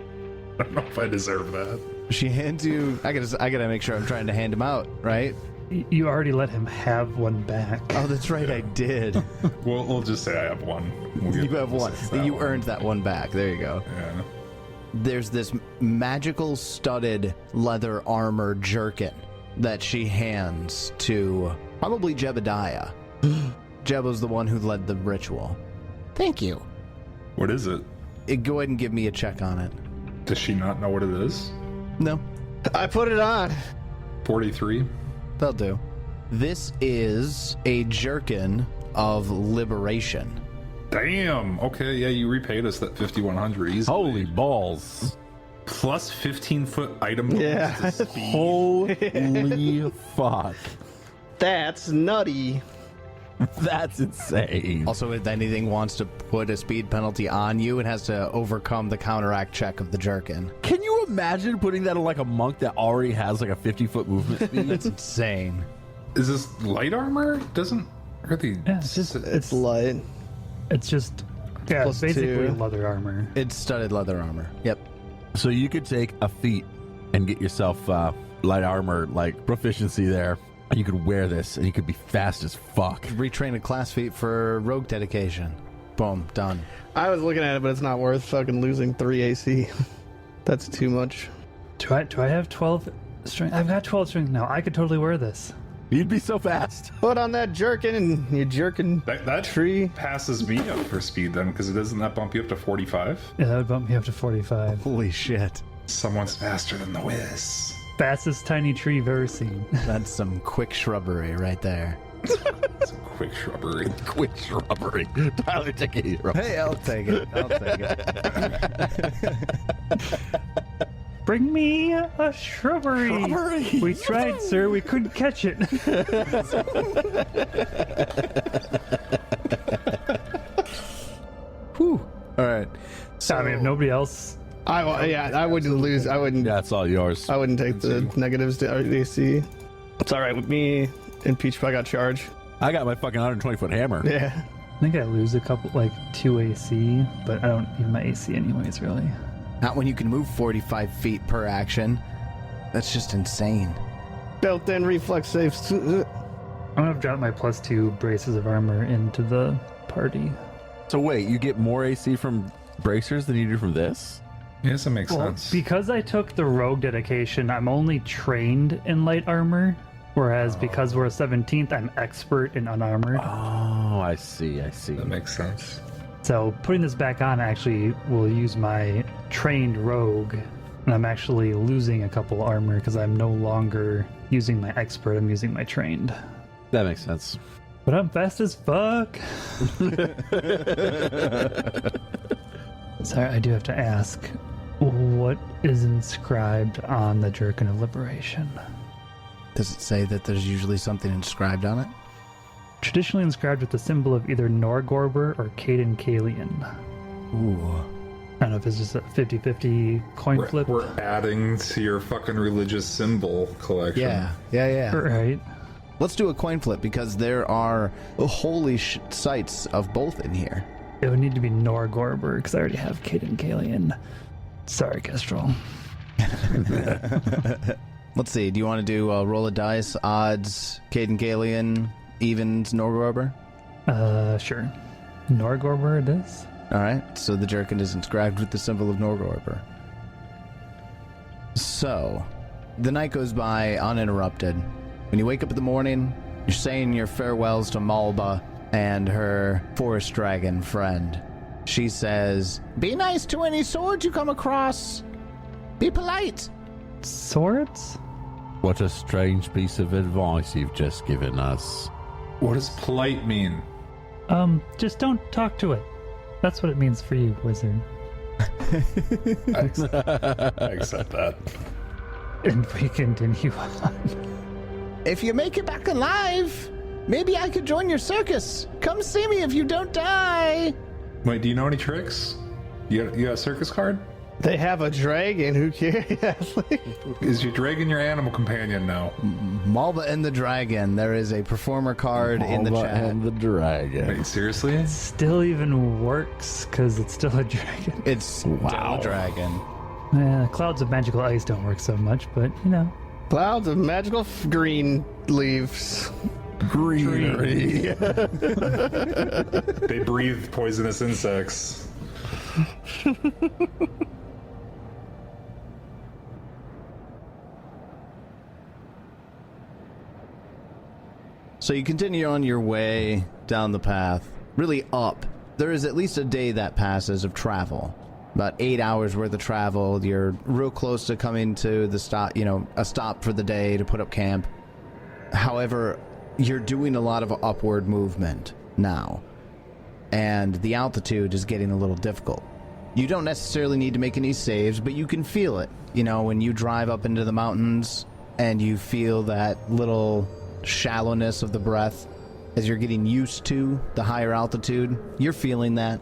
I don't know if I deserve that. She hands you. I gotta make sure I'm trying to hand him out, right? You already let him have one back. Oh, that's right, I did. We'll just say I have one. You have one. You earned that one back. There you go. Yeah. There's this magical studded leather armor jerkin that she hands to probably Jebediah. Jeb was the one who led the ritual. Thank you. What is it? Go ahead and give me a check on it. Does she not know what it is? No, I put it on. 43. that'll do. This is a jerkin of liberation. Damn. Okay, yeah, you repaid us that 5,100 easily. Holy balls. Plus 15-foot item bonus Yeah. to speed. Holy fuck. That's nutty. That's insane. Also, if anything wants to put a speed penalty on you, it has to overcome the counteract check of the jerkin. Can you imagine putting that on like a monk that already has like a 50-foot movement speed? That's insane. Is this light armor? Doesn't really... Yeah, it's light. it's just yeah, Plus it's basically two. leather armor. It's studded leather armor. Yep. So you could take a feat and get yourself light armor like proficiency there. And you could wear this and you could be fast as fuck. Retrain a class feat for rogue dedication. Boom, done. I was looking at it, but it's not worth fucking losing 3 AC. That's too much. Do I have 12 strength? I've got 12 strength now. I could totally wear this. You'd be so fast. Put on that jerkin and you jerkin That tree. passes me up for speed then, because doesn't that bump you up to 45? Yeah, that would bump me up to 45. Holy shit. Someone's faster than the whiz. Fastest tiny tree you've ever seen. That's some quick shrubbery right there. Some quick shrubbery. Quick shrubbery. Tyler, take a hero. Hey, I'll take it. I'll take it. Bring me a shrubbery. We tried, sir. We couldn't catch it. Whew. All right. I mean, if nobody else. I wouldn't lose. I wouldn't. Yeah, it's all yours. I wouldn't take the negatives to AC. It's all right with me. And Peach probably got charge. I got my fucking 120-foot hammer. Yeah. I think I lose a couple, like 2 AC, but I don't need my AC anyways, really. Not when you can move 45 feet per action. That's just insane. Built-in reflex saves. I'm gonna drop my +2 braces of armor into the party. So wait, you get more AC from bracers than you do from this? Yes, that makes Well, sense. because I took the rogue dedication, I'm only trained in light armor, whereas because we're a 17th, I'm expert in unarmored. Oh, I see. That makes sense. So putting this back on actually will use my trained rogue, and I'm actually losing a couple armor because I'm no longer using my expert, I'm using my trained. That makes sense. But I'm fast as fuck. Sorry, I do have to ask, what is inscribed on the Jerkin of Liberation? Does it say that there's usually something inscribed on it? Traditionally inscribed with the symbol of either Norgorber or Caden Kalian. Ooh. I don't know if it's just a 50-50 coin flip. We're adding to your fucking religious symbol collection. Yeah. Right. Let's do a coin flip because there are holy sites of both in here. It would need to be Norgorber because I already have Caden Kalian. Sorry, Kestrel. Let's see. Do you want to do roll a dice, odds, Caden Kalian, evens, Norgorber? Sure. Norgorber it is. All right. So the jerkin is inscribed with the symbol of Norgorber. So, the night goes by uninterrupted. When you wake up in the morning, you're saying your farewells to Malba and her forest dragon friend. She says, "Be nice to any swords you come across. Be polite." Swords? What a strange piece of advice you've just given us. What does polite mean? Just don't talk to it. That's what it means for you, wizard. I accept that. And we continue on. If you make it back alive, maybe I could join your circus. Come see me if you don't die. Wait, do you know any tricks? You got a circus card? They have a dragon. Who cares? Is your dragon your animal companion now? Malba and the Dragon. There is a performer card in the Malva chat. and the dragon. Wait, seriously? Still even works because it's still a dragon. It's still a dragon. Clouds of magical ice don't work so much, but you know. Clouds of magical green leaves. Greenery. They breathe poisonous insects. So you continue on your way down the path, really up. There is at least a day that passes of travel. About 8 hours worth of travel. You're real close to coming to the stop, a stop for the day to put up camp. However, you're doing a lot of upward movement now. And the altitude is getting a little difficult. You don't necessarily need to make any saves, but you can feel it. When you drive up into the mountains and you feel that little shallowness of the breath as you're getting used to the higher altitude, you're feeling that.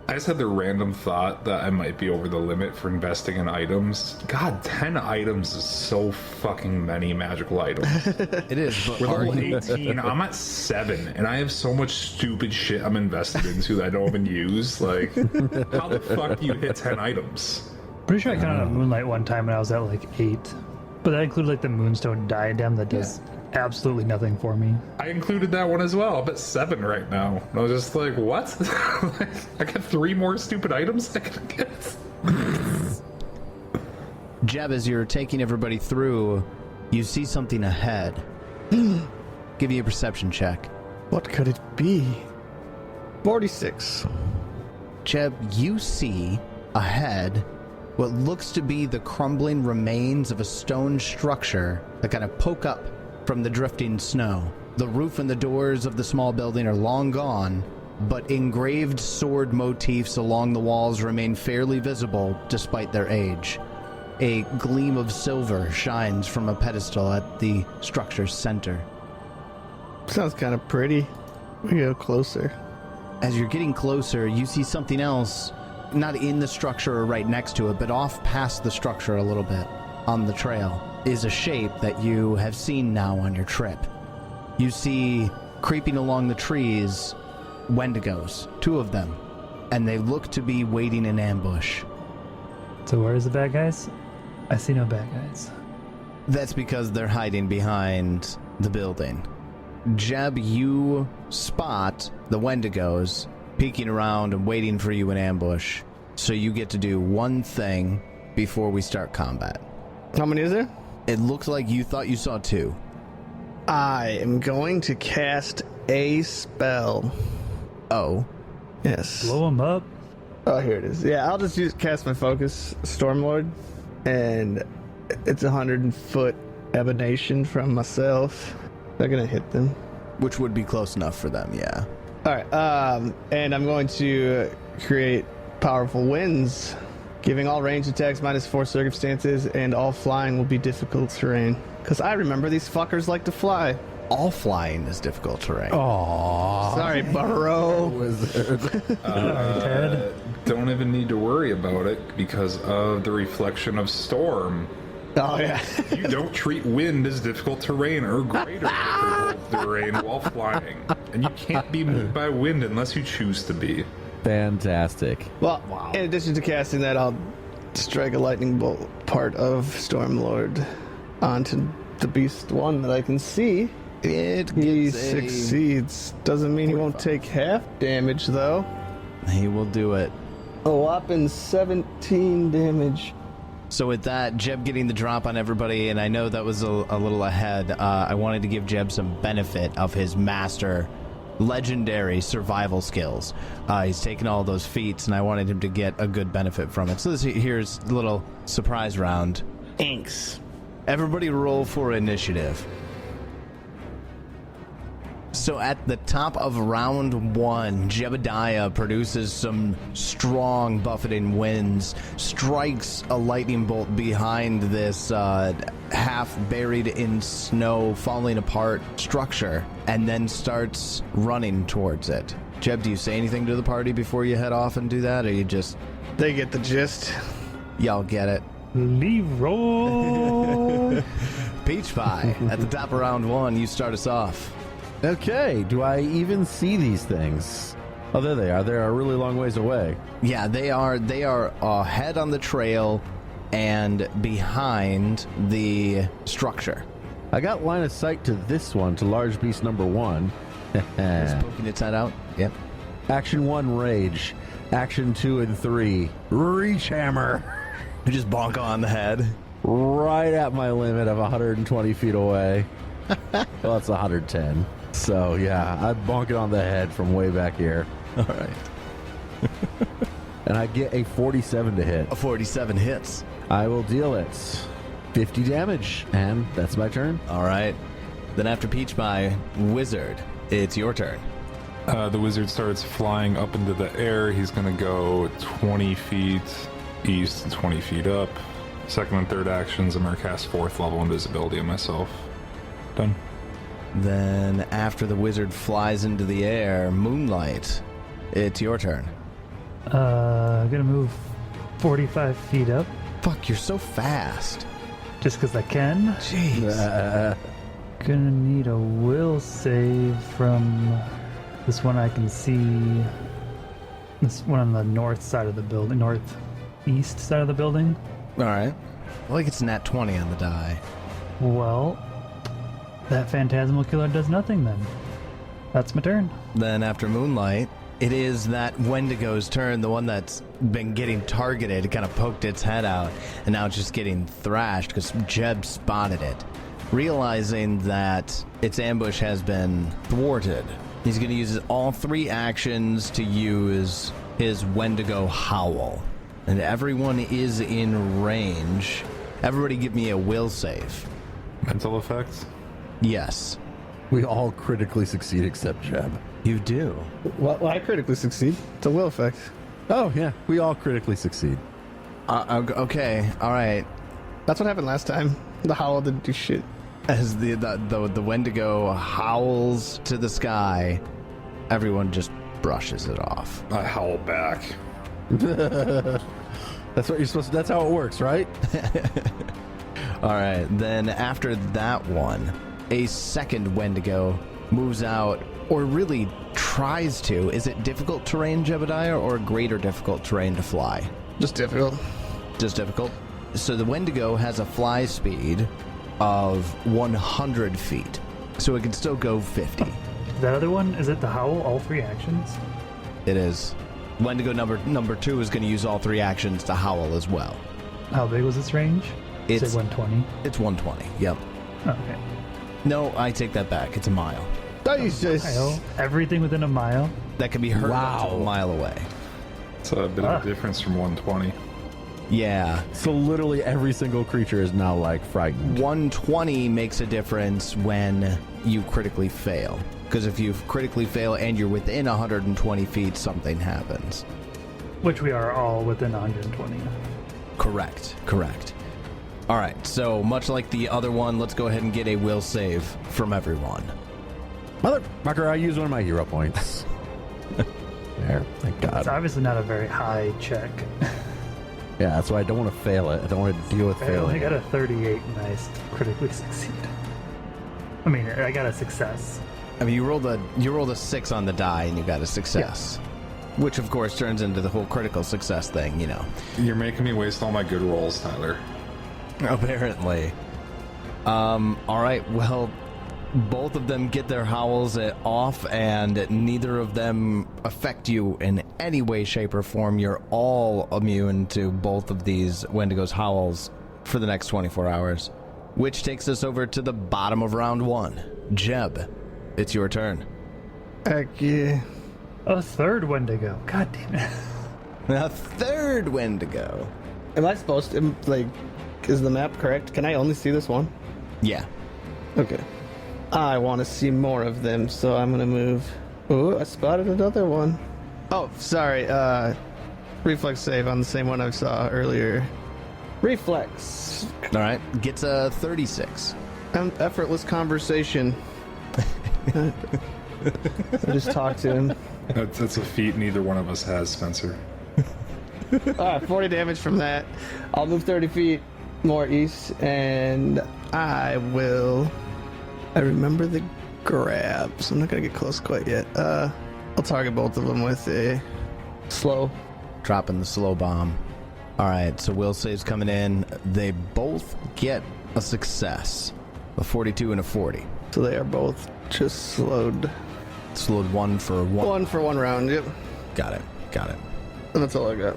I just had the random thought that I might be over the limit for investing in items. God, 10 items is so fucking many magical items. It is, but We're level 18, I'm at 7, and I have so much stupid shit I'm invested into that I don't even use. Like, how the fuck do you hit 10 items? Pretty sure I counted on Moonlight one time when I was at like 8. But that included like the Moonstone diadem that does absolutely nothing for me. I included that one as well. I'm at 7 right now. And I was just like, what? Like, I got 3 more stupid items I could get. Jeb, as you're taking everybody through, you see something ahead. Give me a perception check. What could it be? 46. Jeb, you see ahead what looks to be the crumbling remains of a stone structure that kind of poke up from the drifting snow. The roof and the doors of the small building are long gone, but engraved sword motifs along the walls remain fairly visible despite their age. A gleam of silver shines from a pedestal at the structure's center. Sounds kind of pretty. We go closer. As you're getting closer, you see something else, not in the structure or right next to it, but off past the structure a little bit on the trail, is a shape that you have seen now on your trip. You see, creeping along the trees, Wendigos, 2 of them, and they look to be waiting in ambush. So where's the bad guys? I see no bad guys. That's because they're hiding behind the building. Jeb, you spot the Wendigos peeking around and waiting for you in ambush. So you get to do one thing before we start combat. How many is there? It looks like you thought you saw 2. I am going to cast a spell. Oh. Yes. Blow them up. Oh, here it is. Yeah, I'll just cast my focus, Stormlord, and it's 100-foot emanation from myself. They're gonna hit them. Which would be close enough for them, yeah. All right, and I'm going to create powerful winds, giving all ranged attacks -4 circumstances, and all flying will be difficult terrain. Because I remember these fuckers like to fly. All flying is difficult terrain. Aww. Sorry, bro. Ted. Don't even need to worry about it because of the reflection of storm. Oh, yeah. You don't treat wind as difficult terrain or greater difficult terrain while flying. And you can't be moved by wind unless you choose to be. Fantastic. Well, in addition to casting that, I'll strike a lightning bolt part of Stormlord onto the beast one that I can see. It He gets a- succeeds. Doesn't mean he won't take half damage, though. He will do it. A whopping 17 damage. So with that, Jeb getting the drop on everybody, and I know that was a little ahead, I wanted to give Jeb some benefit of his master legendary survival skills. He's taken all those feats, and I wanted him to get a good benefit from it. So here's a little surprise round. Thanks. Everybody roll for initiative. So at the top of round 1, Jebediah produces some strong buffeting winds, strikes a lightning bolt behind this half buried in snow, falling apart structure, and then starts running towards it. Jeb, do you say anything to the party before you head off and do that, or you just... They get the gist. Y'all get it? Leroy. Peach Pie, at the top of round 1, you start us off. Okay, do I even see these things? Oh, there they are. They're a really long ways away. Yeah, they are ahead on the trail, and behind the structure. I got line of sight to this one, to large beast number 1. It's poking its head out. Yep. Action 1, rage. Action 2 and 3, reach hammer. You just bonk on the head. Right at my limit of 120 feet away. Well, it's 110. So, yeah, I bonk it on the head from way back here. All right. And I get a 47 to hit. A 47 hits. I will deal it 50 damage, and that's my turn. All right. Then after Peach by Wizard, it's your turn. The wizard starts flying up into the air. He's going to go 20 feet east and 20 feet up. Second and third actions, I'm going to cast 4th level invisibility on myself. Done. Then after the wizard flies into the air, Moonlight, it's your turn. I'm gonna move 45 feet up, Fuck, you're so fast. just because I can. Jeez. Gonna need a will save from this one I can see. This one on the north side of the building, northeast side of the building. All right. Well, it gets nat 20 on the die. Well, that phantasmal killer does nothing then. That's my turn. Then after Moonlight, it is that Wendigo's turn, the one that's been getting targeted. It kind of poked its head out, and now it's just getting thrashed because Jeb spotted it. Realizing that its ambush has been thwarted, he's going to use all 3 actions to use his Wendigo Howl. And everyone is in range. Everybody give me a will save. Mental effects? Yes. We all critically succeed except Jeb. You do. Well, I critically succeed. It's a will effect. Oh, yeah. We all critically succeed. Okay, all right. That's what happened last time. The howl didn't do shit. As the Wendigo howls to the sky, everyone just brushes it off. I howl back. That's what you're supposed to. That's how it works, right? All right, then after that one, a second Wendigo moves out, or really tries to. Is it difficult terrain, Jebediah, or greater difficult terrain to fly? Just difficult. Just difficult. So the Wendigo has a fly speed of 100 feet, so it can still go 50. That other one, is it the howl, all 3 actions? It is. Wendigo number 2 is going to use all 3 actions to howl as well. How big was its range? It's Say 120. It's 120. Yep. Oh, okay. No, I take that back. It's a mile. Mile? Everything within a mile? That can be heard up to Wow. a mile away. It's a bit of a difference from 120. Yeah. So literally every single creature is now like frightened. 120 makes a difference when you critically fail. Because if you critically fail and you're within 120 feet, something happens. Which we are all within 120. Correct. All right, so much like the other one, let's go ahead and get a will save from everyone. Motherfucker, I use one of my hero points. There, thank It's God. obviously not a very high check. Yeah, that's why I don't want to fail it. I don't want to deal with I only failing. got a 38 and I critically succeed. I mean, I got a success. I mean, you rolled a 6 on the die and you got a success. Which, of course, turns into the whole critical success thing, you know. You're making me waste all my good rolls, Tyler. Apparently. All right, well, both of them get their howls off, and neither of them affect you in any way, shape, or form. You're all immune to both of these Wendigo's howls for the next 24 hours. Which takes us over to the bottom of round 1. Jeb, it's your turn. Heck yeah. A third Wendigo. God damn it. A third Wendigo. Am I supposed to, like, is the map correct? Can I only see this one? Yeah. Okay. I want to see more of them, so I'm going to move. Oh, I spotted another one. Oh, sorry. Reflex save on the same one I saw earlier. Reflex. All right. Gets a 36. Effortless conversation. I just talked to him. That's a feat neither one of us has, Spencer. 40 damage from that. I'll move 30 feet more east, and I remember the grab, so I'm not going to get close quite yet. I'll target both of them with a slow. Dropping the slow bomb. All right, so will saves coming in. They both get a success, a 42 and a 40. So they are both just slowed. Slowed one for one. One for 1 round, yep. Got it. And that's all I got.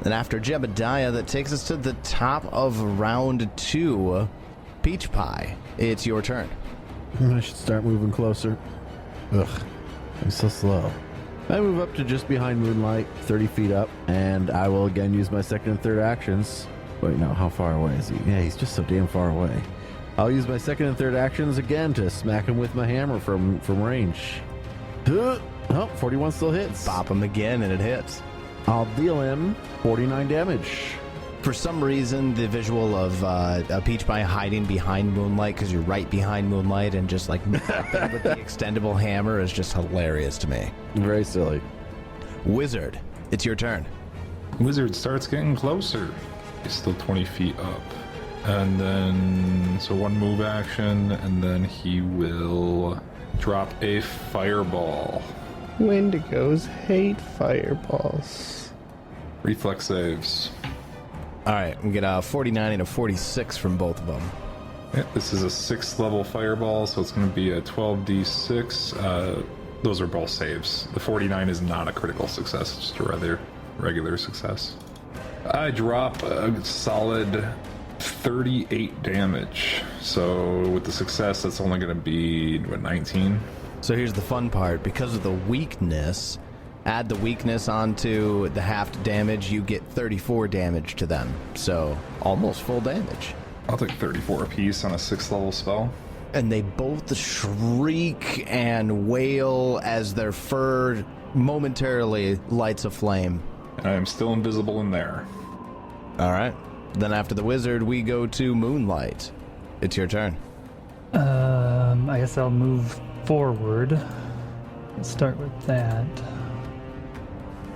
And after Jebediah, that takes us to the top of round 2. Peach Pie, it's your turn. I should start moving closer. Ugh, I'm so slow. I move up to just behind Moonlight, 30 feet up, and I will again use my second and third actions. Wait, no, how far away is he? Yeah, he's just so damn far away. I'll use my second and third actions again to smack him with my hammer from range. Oh, 41 still hits. Bop him again, and it hits. I'll deal him 49 damage. For some reason, the visual of a Peach Pie hiding behind Moonlight, because you're right behind Moonlight, and just like with the extendable hammer is just hilarious to me. Very silly. Wizard, it's your turn. Wizard starts getting closer. He's still 20 feet up. And then, so one move action, and then he will drop a fireball. Wendigos hate fireballs. Reflex saves. All right, we get a 49 and a 46 from both of them. Yeah, this is a 6th level fireball, so it's going to be a 12d6. Those are both saves. The 49 is not a critical success, it's just a regular success. I drop a solid 38 damage. So with the success, that's only going to be, 19? So here's the fun part. Because of the weakness, add the weakness onto the half damage, you get 34 damage to them. So almost full damage. I'll take 34 apiece on a 6th level spell. And they both shriek and wail as their fur momentarily lights a flame. And I am still invisible in there. All right. Then after the wizard, we go to Moonlight. It's your turn. I guess I'll move forward. Let's start with that.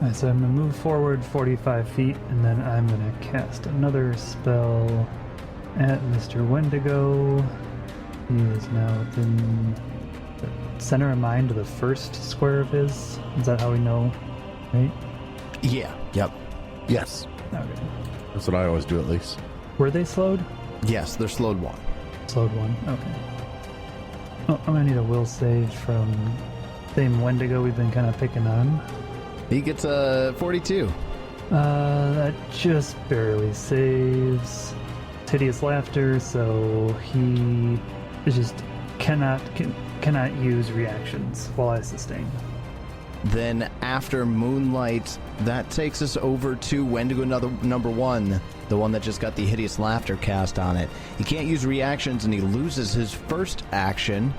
Alright, so I'm going to move forward 45 feet, and then I'm going to cast another spell at Mr. Wendigo. He is now within the center of mind of the first square of his. Is that how we know, right? Yeah. Yep. Yes. Okay. That's what I always do, at least. Were they slowed? Yes, they're slowed 1. Slowed 1, okay. Oh, I'm going to need a will save from same Wendigo we've been kind of picking on. He gets a 42. That just barely saves. It's hideous laughter, so he just cannot use reactions while I sustain. Then after Moonlight, that takes us over to Wendigo number 1, the one that just got the hideous laughter cast on it. He can't use reactions, and he loses his first action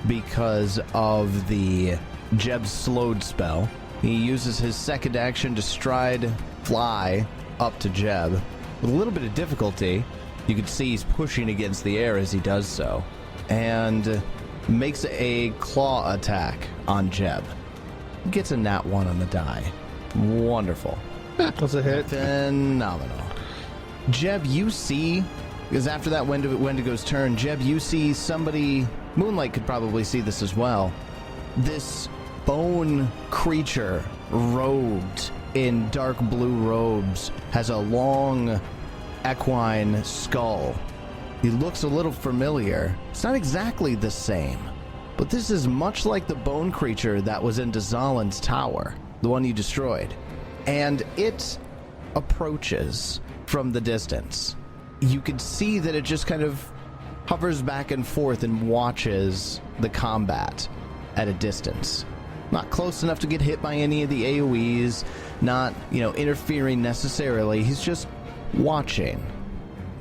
because of the Jeb's slowed spell. He uses his second action to stride fly up to Jeb. With a little bit of difficulty, you can see he's pushing against the air as he does so, and makes a claw attack on Jeb. Gets a nat 1 on the die. Wonderful. What's a hit? Phenomenal. Jeb, you see, because after that Wendigo's turn, Jeb, you see somebody, Moonlight could probably see this as well. This bone creature, robed in dark blue robes, has a long equine skull. He looks a little familiar. It's not exactly the same, but this is much like the bone creature that was in Dezalin's tower, the one you destroyed. And it approaches from the distance. You can see that it just kind of hovers back and forth and watches the combat at a distance. Not close enough to get hit by any of the AoEs, not, interfering necessarily. He's just watching.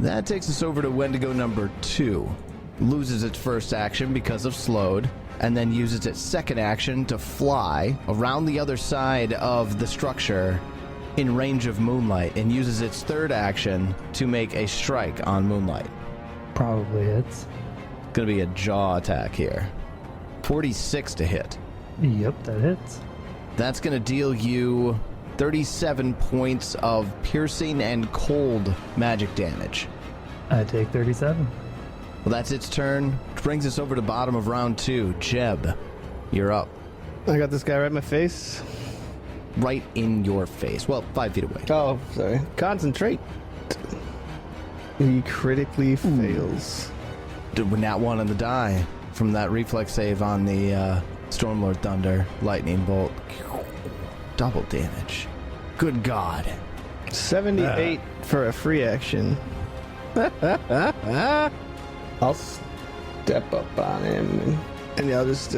That takes us over to Wendigo number 2. Loses its first action because of slowed, and then uses its second action to fly around the other side of the structure in range of Moonlight, and uses its third action to make a strike on Moonlight. Probably hits. Gonna be a jaw attack here. 46 to hit. Yep, that hits. That's gonna deal you 37 points of piercing and cold magic damage. I take 37. Well, that's its turn. Which brings us over to bottom of round 2. Jeb, you're up. I got this guy right in my face. right in your face. Well, 5 feet away. Oh, sorry. Concentrate. He critically fails. Nat 1 on the die from that reflex save on the Stormlord Thunder Lightning Bolt. Double damage. Good God. 78 for a free action. I'll step up on him and I'll just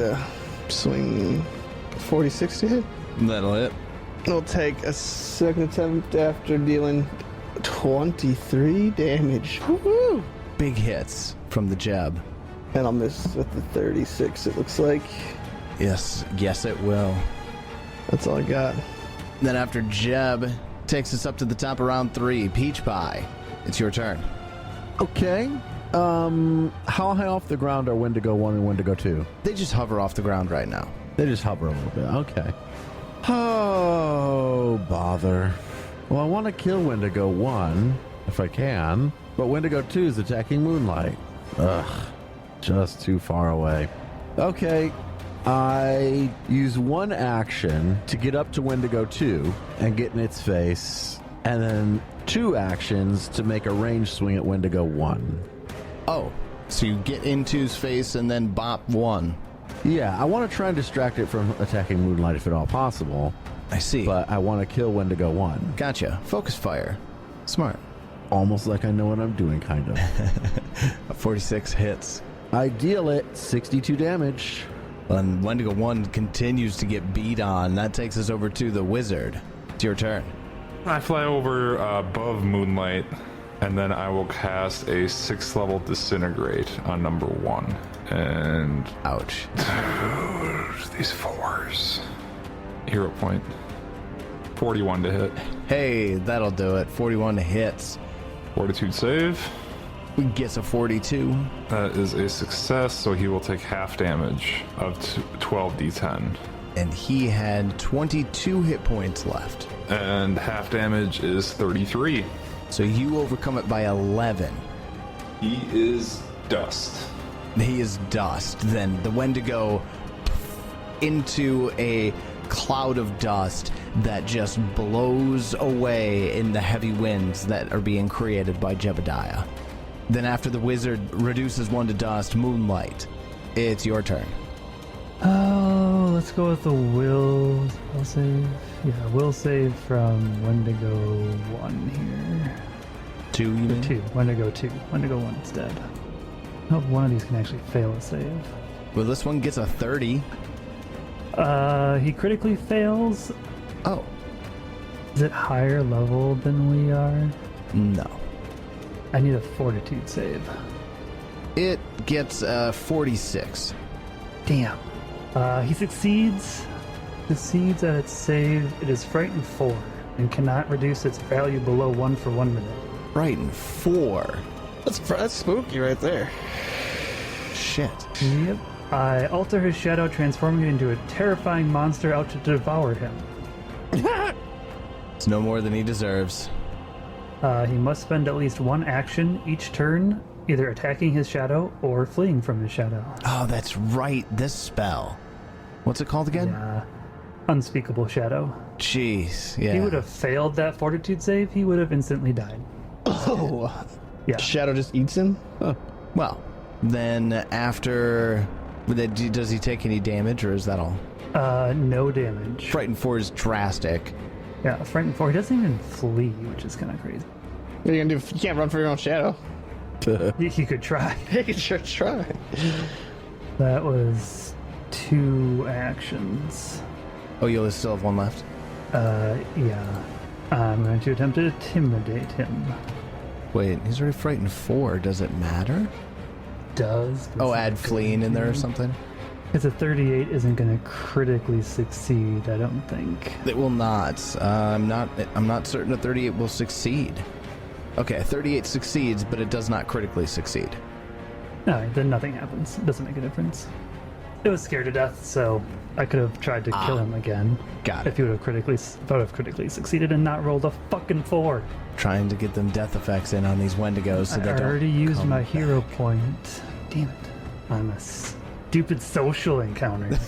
swing 46 to hit. That'll hit. I'll take a second attempt after dealing 23 damage. Woo-hoo! Big hits from the jab. And I'll miss with the 36, it looks like. Yes, it will. That's all I got. Then after jab takes us up to the top of round 3, Peach Pie. It's your turn. Okay. How high off the ground are Wendigo 1 and Wendigo 2? They just hover off the ground right now. They just hover a little bit. Okay. Oh, bother. Well, I want to kill Wendigo 1, if I can, but Wendigo 2 is attacking Moonlight. Ugh. Just too far away. Okay. I use one action to get up to Wendigo 2 and get in its face, and then 2 actions to make a range swing at Wendigo 1. Oh, so you get into his face and then bop 1. Yeah, I want to try and distract it from attacking Moonlight if at all possible. I see. But I want to kill Wendigo 1. Gotcha. Focus fire. Smart. Almost like I know what I'm doing, kind of. A 46 hits. I deal it 62 damage. And Wendigo 1 continues to get beat on. That takes us over to the wizard. It's your turn. I fly over above Moonlight, and then I will cast a 6th level Disintegrate on number 1. And ouch. These 4s. Hero point. 41 to hit. Hey, that'll do it. 41 hits. Fortitude save. We gets a 42. That is a success, so he will take half damage of 12d10. And he had 22 hit points left. And half damage is 33. So you overcome it by 11. He is dust. He is dust. Then the Wendigo into a cloud of dust that just blows away in the heavy winds that are being created by Jebediah. Then after the wizard reduces 1 to dust, Moonlight, it's your turn. Oh, let's go with the will save. Yeah, will save from Wendigo 1 here. 2, you mean? 2. Wendigo 2. Wendigo 1 instead. I hope one of these can actually fail a save. Well, this one gets a 30. He critically fails. Oh. Is it higher level than we are? No. I need a fortitude save. It gets 46. Damn. He succeeds. Succeeds at its save. It is frightened 4 and cannot reduce its value below 1 for 1 minute. Frightened 4. That's spooky right there. Shit. Yep. I alter his shadow, transforming it into a terrifying monster out to devour him. It's no more than he deserves. He must spend at least 1 action each turn, either attacking his shadow or fleeing from his shadow. Oh, that's right. This spell. What's it called again? Unspeakable shadow. Jeez. Yeah. If he would have failed that fortitude save, he would have instantly died. Oh. Yeah. Shadow just eats him? Huh. Well, then after... Does he take any damage, or is that all? No damage. Frightened 4 is drastic. Yeah, frightened 4. He doesn't even flee, which is kind of crazy. What are you gonna do? You can't run for your own shadow. He could try. You can sure try. That was 2 actions. Oh, you'll still have 1 left? Yeah. I'm going to attempt to intimidate him. Wait, he's already frightened 4. Does it matter? Does. Oh, add fleeing in there or something? Because a 38 isn't going to critically succeed, I don't think. It will not. I'm not certain a 38 will succeed. Okay, 38 succeeds, but it does not critically succeed. No, then nothing happens. It doesn't make a difference. It was scared to death, so I could have tried to kill him again. Got it. If he would have critically succeeded and not rolled a fucking 4. Trying to get them death effects in on these Wendigos so they I don't already used come my back. hero point. Damn it. I'm a stupid social encounter.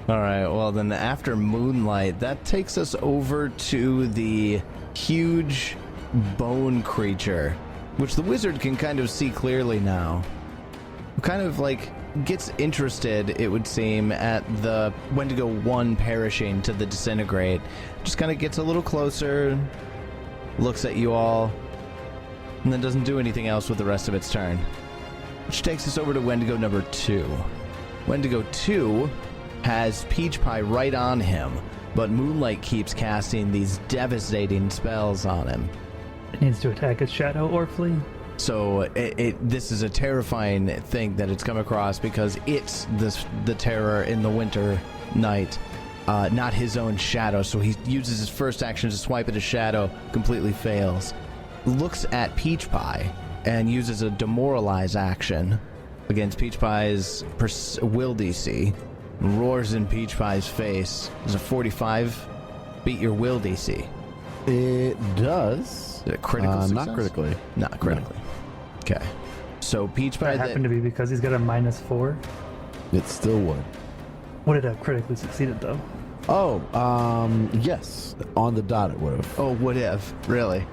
All right, well then after Moonlight, that takes us over to the huge bone creature, which the wizard can kind of see clearly now. Kind of like gets interested, it would seem, at the Wendigo 1 perishing to the disintegrate. Just kind of gets a little closer, looks at you all, and then doesn't do anything else with the rest of its turn. Which takes us over to Wendigo number 2. Wendigo 2 has Peach Pie right on him, but Moonlight keeps casting these devastating spells on him. It needs to attack its shadow or flee. So this is a terrifying thing that it's come across because it's the terror in the winter night, not his own shadow. So he uses his first action to swipe at his shadow, completely fails. Looks at Peach Pie and uses a demoralize action against Peach Pie's will DC. Roars in Peach Pie's face. Does a 45 beat your will DC? It does. Is it a critical success? Not critically. Not critically. Okay. So Peach Pie... That happened to be because he's got a -4. It still would. Would it have critically succeeded, though? Oh, yes. On the dot it would have. Oh, would have. Really?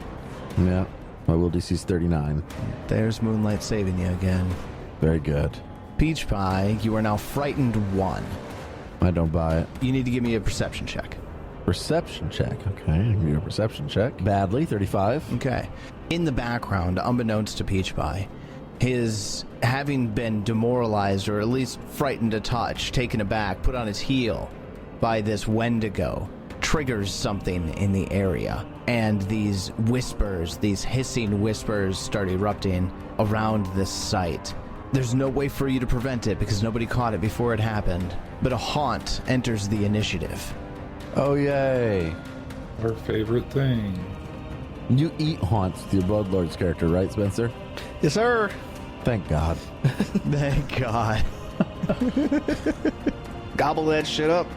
Yeah. My will DC's 39. There's Moonlight saving you again. Very good. Peach Pie, you are now frightened 1. I don't buy it. You need to give me a perception check. Perception check. Okay, give me a perception check. Badly, 35. Okay. In the background, unbeknownst to Peach Pie, his having been demoralized or at least frightened a touch, taken aback, put on his heel by this Wendigo, triggers something in the area. And these whispers, these hissing whispers start erupting around this site. There's no way for you to prevent it because nobody caught it before it happened. But a haunt enters the initiative. Oh, yay. Our favorite thing. You eat haunts with your Bloodlord's character, right, Spencer? Yes, sir. Thank God. Thank God. Gobble that shit up.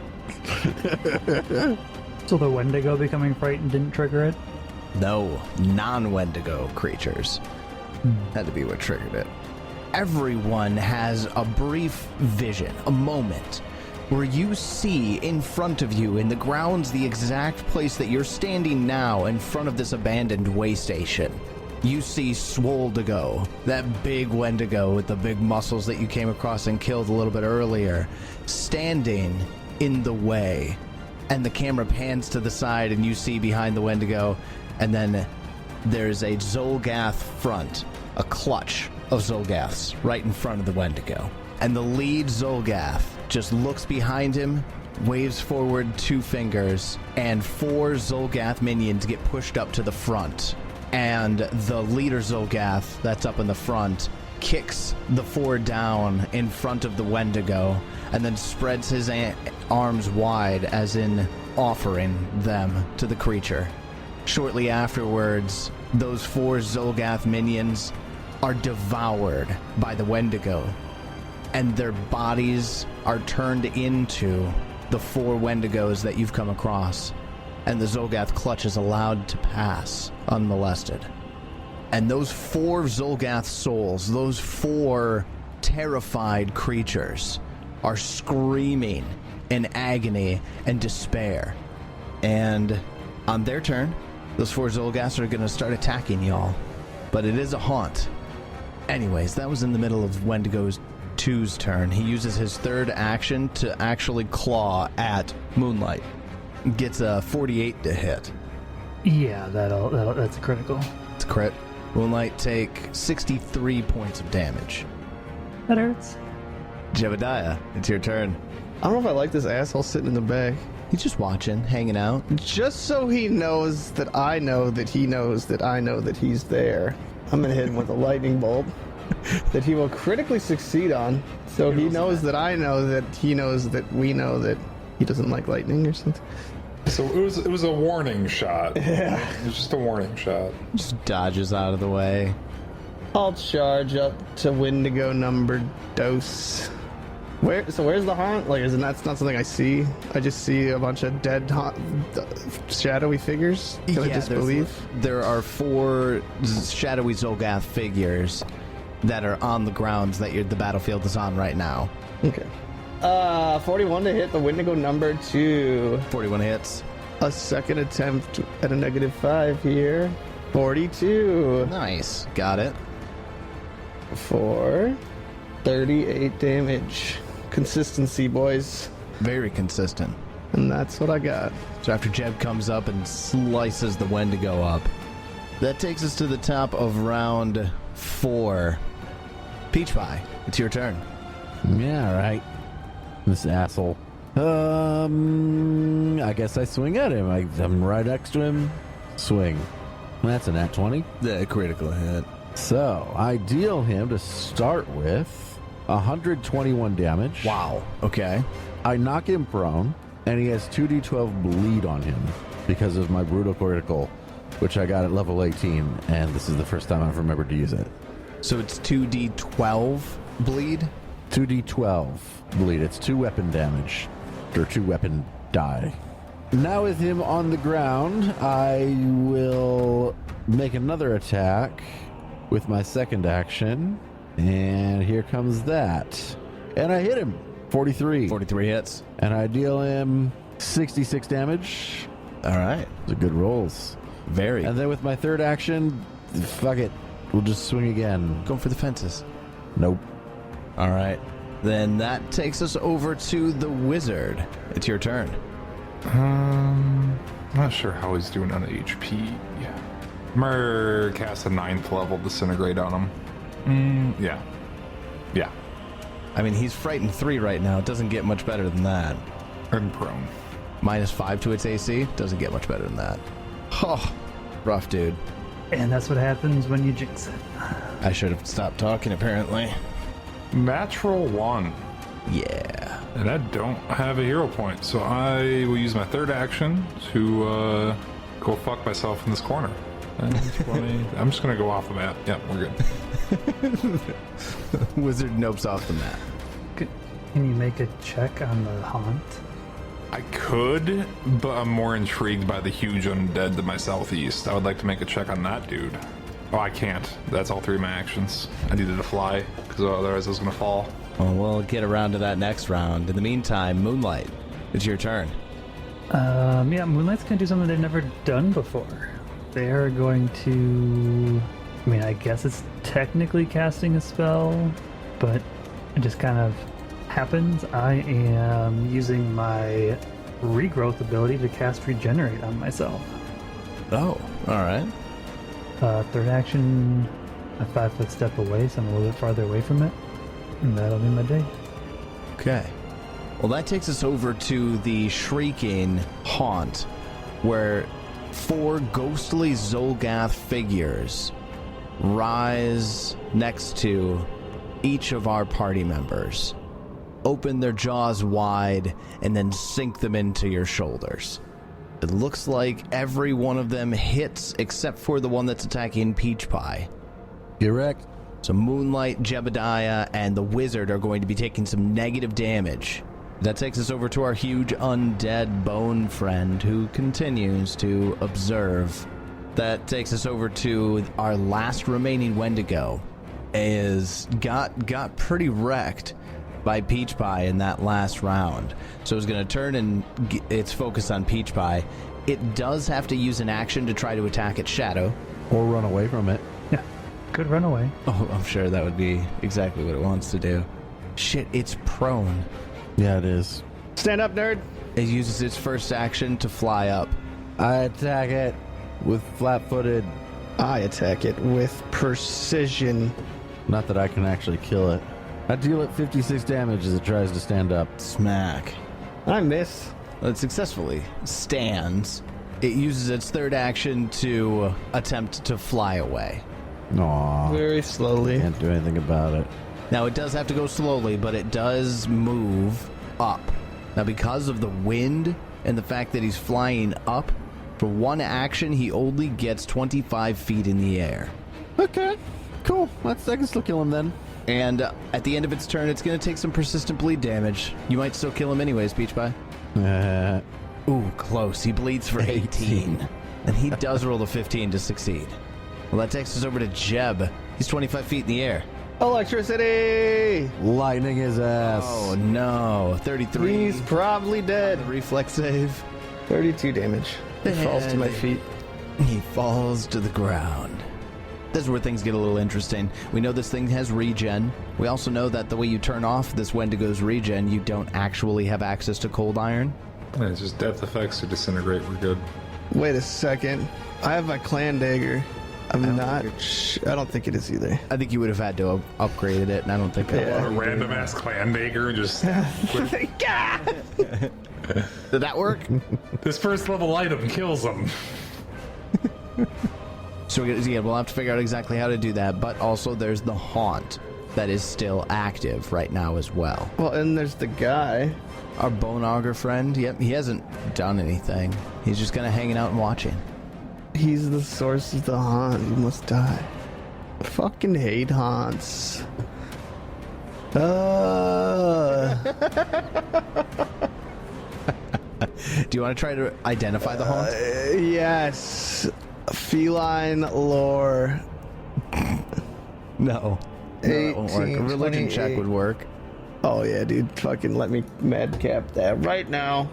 So the Wendigo becoming frightened didn't trigger it? No, non-Wendigo creatures. Had to be what triggered it. Everyone has a brief vision, a moment, where you see in front of you in the grounds the exact place that you're standing now in front of this abandoned way station. You see Swoldigo, that big Wendigo with the big muscles that you came across and killed a little bit earlier, standing in the way. And the camera pans to the side and you see behind the Wendigo, and then there's a Zolgath front, a clutch of Zolgaths right in front of the Wendigo. And the lead Zolgath just looks behind him, waves forward 2 fingers, and 4 Zolgath minions get pushed up to the front. And the leader Zolgath that's up in the front kicks the 4 down in front of the Wendigo and then spreads his arms wide as in offering them to the creature. Shortly afterwards, those 4 Zolgath minions are devoured by the Wendigo, and their bodies are turned into the 4 Wendigos that you've come across, and the Zolgath clutch is allowed to pass unmolested. And those 4 Zolgath souls, those 4 terrified creatures, are screaming in agony and despair. And on their turn, those 4 Zolgaths are going to start attacking y'all. But it is a haunt. Anyways, that was in the middle of Wendigo 2's turn. He uses his 3rd action to actually claw at Moonlight. Gets a 48 to hit. Yeah, that's a critical. It's a crit. Moonlight take 63 points of damage. That hurts. Jebediah, it's your turn. I don't know if I like this asshole sitting in the back. He's just watching, hanging out. Just so he knows that I know that he knows that I know that he's there, I'm going to hit him with a lightning bolt that he will critically succeed on. So he knows that I know that he knows that we know that he doesn't like lightning or something. So it was a warning shot. Yeah. It was just a warning shot. Just dodges out of the way. I'll charge up to Wendigo number dose. Where's the haunt? Like, that's not something I see. I just see a bunch of dead shadowy figures. Can I disbelieve? There are 4 shadowy Zolgath figures that are on the grounds that the battlefield is on right now. Okay. 41 to hit the Wendigo number 2. 41 hits. A second attempt at a -5 here. 42 Nice. Got it. for 38 damage. Consistency, boys. Very consistent. And that's what I got. So after Jeb comes up and slices the Wendigo up, that takes us to the top of round 4. Peach Pie, it's your turn. Yeah, right. This asshole. I guess I swing at him. I'm right next to him. Swing. That's a nat 20. The critical hit. So I deal him to start with 121 damage. Wow. Okay. I knock him prone, and he has 2d12 bleed on him because of my brutal critical, which I got at level 18, and this is the first time I've remembered to use it. So it's 2d12 bleed? 2d12 bleed. It's 2 weapon damage, or 2 weapon die. Now with him on the ground, I will make another attack with my second action, and here comes that. And I hit him. 43. 43 hits. And I deal him 66 damage. All right. Those are good rolls. Very. And then with my third action, fuck it. We'll just swing again. Going for the fences. Nope. All right. Then that takes us over to the wizard. It's your turn. Not sure how he's doing on HP. I'm gonna cast a 9th level disintegrate on him. Yeah. I mean, he's frightened 3 right now. It doesn't get much better than that. And prone. -5 to its AC. Doesn't get much better than that. Oh, rough, dude. And that's what happens when you jinx it. I should have stopped talking, apparently. Natural 1. Yeah. And I don't have a hero point, so I will use my third action to go fuck myself in this corner. And I'm just gonna go off the map. Yep, we're good. Wizard nopes off the map. Can you make a check on the haunt? I could, but I'm more intrigued by the huge undead to my southeast. I would like to make a check on that dude. Oh, I can't. That's all 3 of my actions. I needed to fly, because otherwise I was gonna fall. Well, we'll get around to that next round. In the meantime, Moonlight, it's your turn. Yeah, Moonlight's gonna do something they've never done before. They are going to... I mean, I guess it's technically casting a spell, but it just kind of happens. I am using my regrowth ability to cast Regenerate on myself. Oh, all right. Third action, a 5-foot step away, so I'm a little bit farther away from it. And that'll be my day. Okay. Well, that takes us over to the Shrieking Haunt, where 4 ghostly Zolgath figures rise next to each of our party members, open their jaws wide, and then sink them into your shoulders. It looks like every one of them hits except for the one that's attacking Peach Pie. Correct. So Moonlight, Jebediah, and the Wizard are going to be taking some negative damage. That takes us over to our huge undead bone friend who continues to observe. That takes us over to our last remaining Wendigo. Got pretty wrecked by Peach Pie in that last round. So it's going to turn and its focus on Peach Pie. It does have to use an action to try to attack its shadow. Or run away from it. Yeah, could run away. Oh, I'm sure that would be exactly what it wants to do. Shit, it's prone. Yeah, it is. Stand up, nerd. It uses its first action to fly up. I attack it with flat-footed. I attack it with precision. Not that I can actually kill it. I deal it 56 damage as it tries to stand up. Smack. I miss. It successfully stands. It uses its third action to attempt to fly away. Aww. Very slowly. Can't do anything about it. Now, it does have to go slowly, but it does move up. Now, because of the wind and the fact that he's flying up, for one action, he only gets 25 feet in the air. Okay. Cool. I can still kill him then. And at the end of its turn, it's going to take some persistent bleed damage. You might still kill him anyways, Peach Pie. Ooh, close. He bleeds for 18. And he does roll a 15 to succeed. Well, that takes us over to Jeb. He's 25 feet in the air. Electricity! Lightning his ass. Oh no, 33. He's probably dead. The reflex save. 32 damage. He falls to my feet. He falls to the ground. This is where things get a little interesting. We know this thing has regen. We also know that the way you turn off this Wendigo's regen, you don't actually have access to cold iron. Yeah, it's just death effects or disintegrate. We're good. Wait a second. I have my clan dagger. I don't think it is either. I think you would have had to have upgraded it, and I don't think Yeah. A random ass clan dagger. Just Did that work? this first level item kills them. So we'll have to figure out exactly how to do that. But also, there's the haunt that is still active right now as well. Well, and there's the guy. Our bone auger friend. Yep, he hasn't done anything. He's just kind of hanging out and watching. He's the source of the haunt. He must die. I fucking hate haunts. Do you want to try to identify the haunt? Yes. Feline lore. No. That won't work. A 18, religion check 28. would work. Oh yeah, dude. Fucking let me madcap that right now.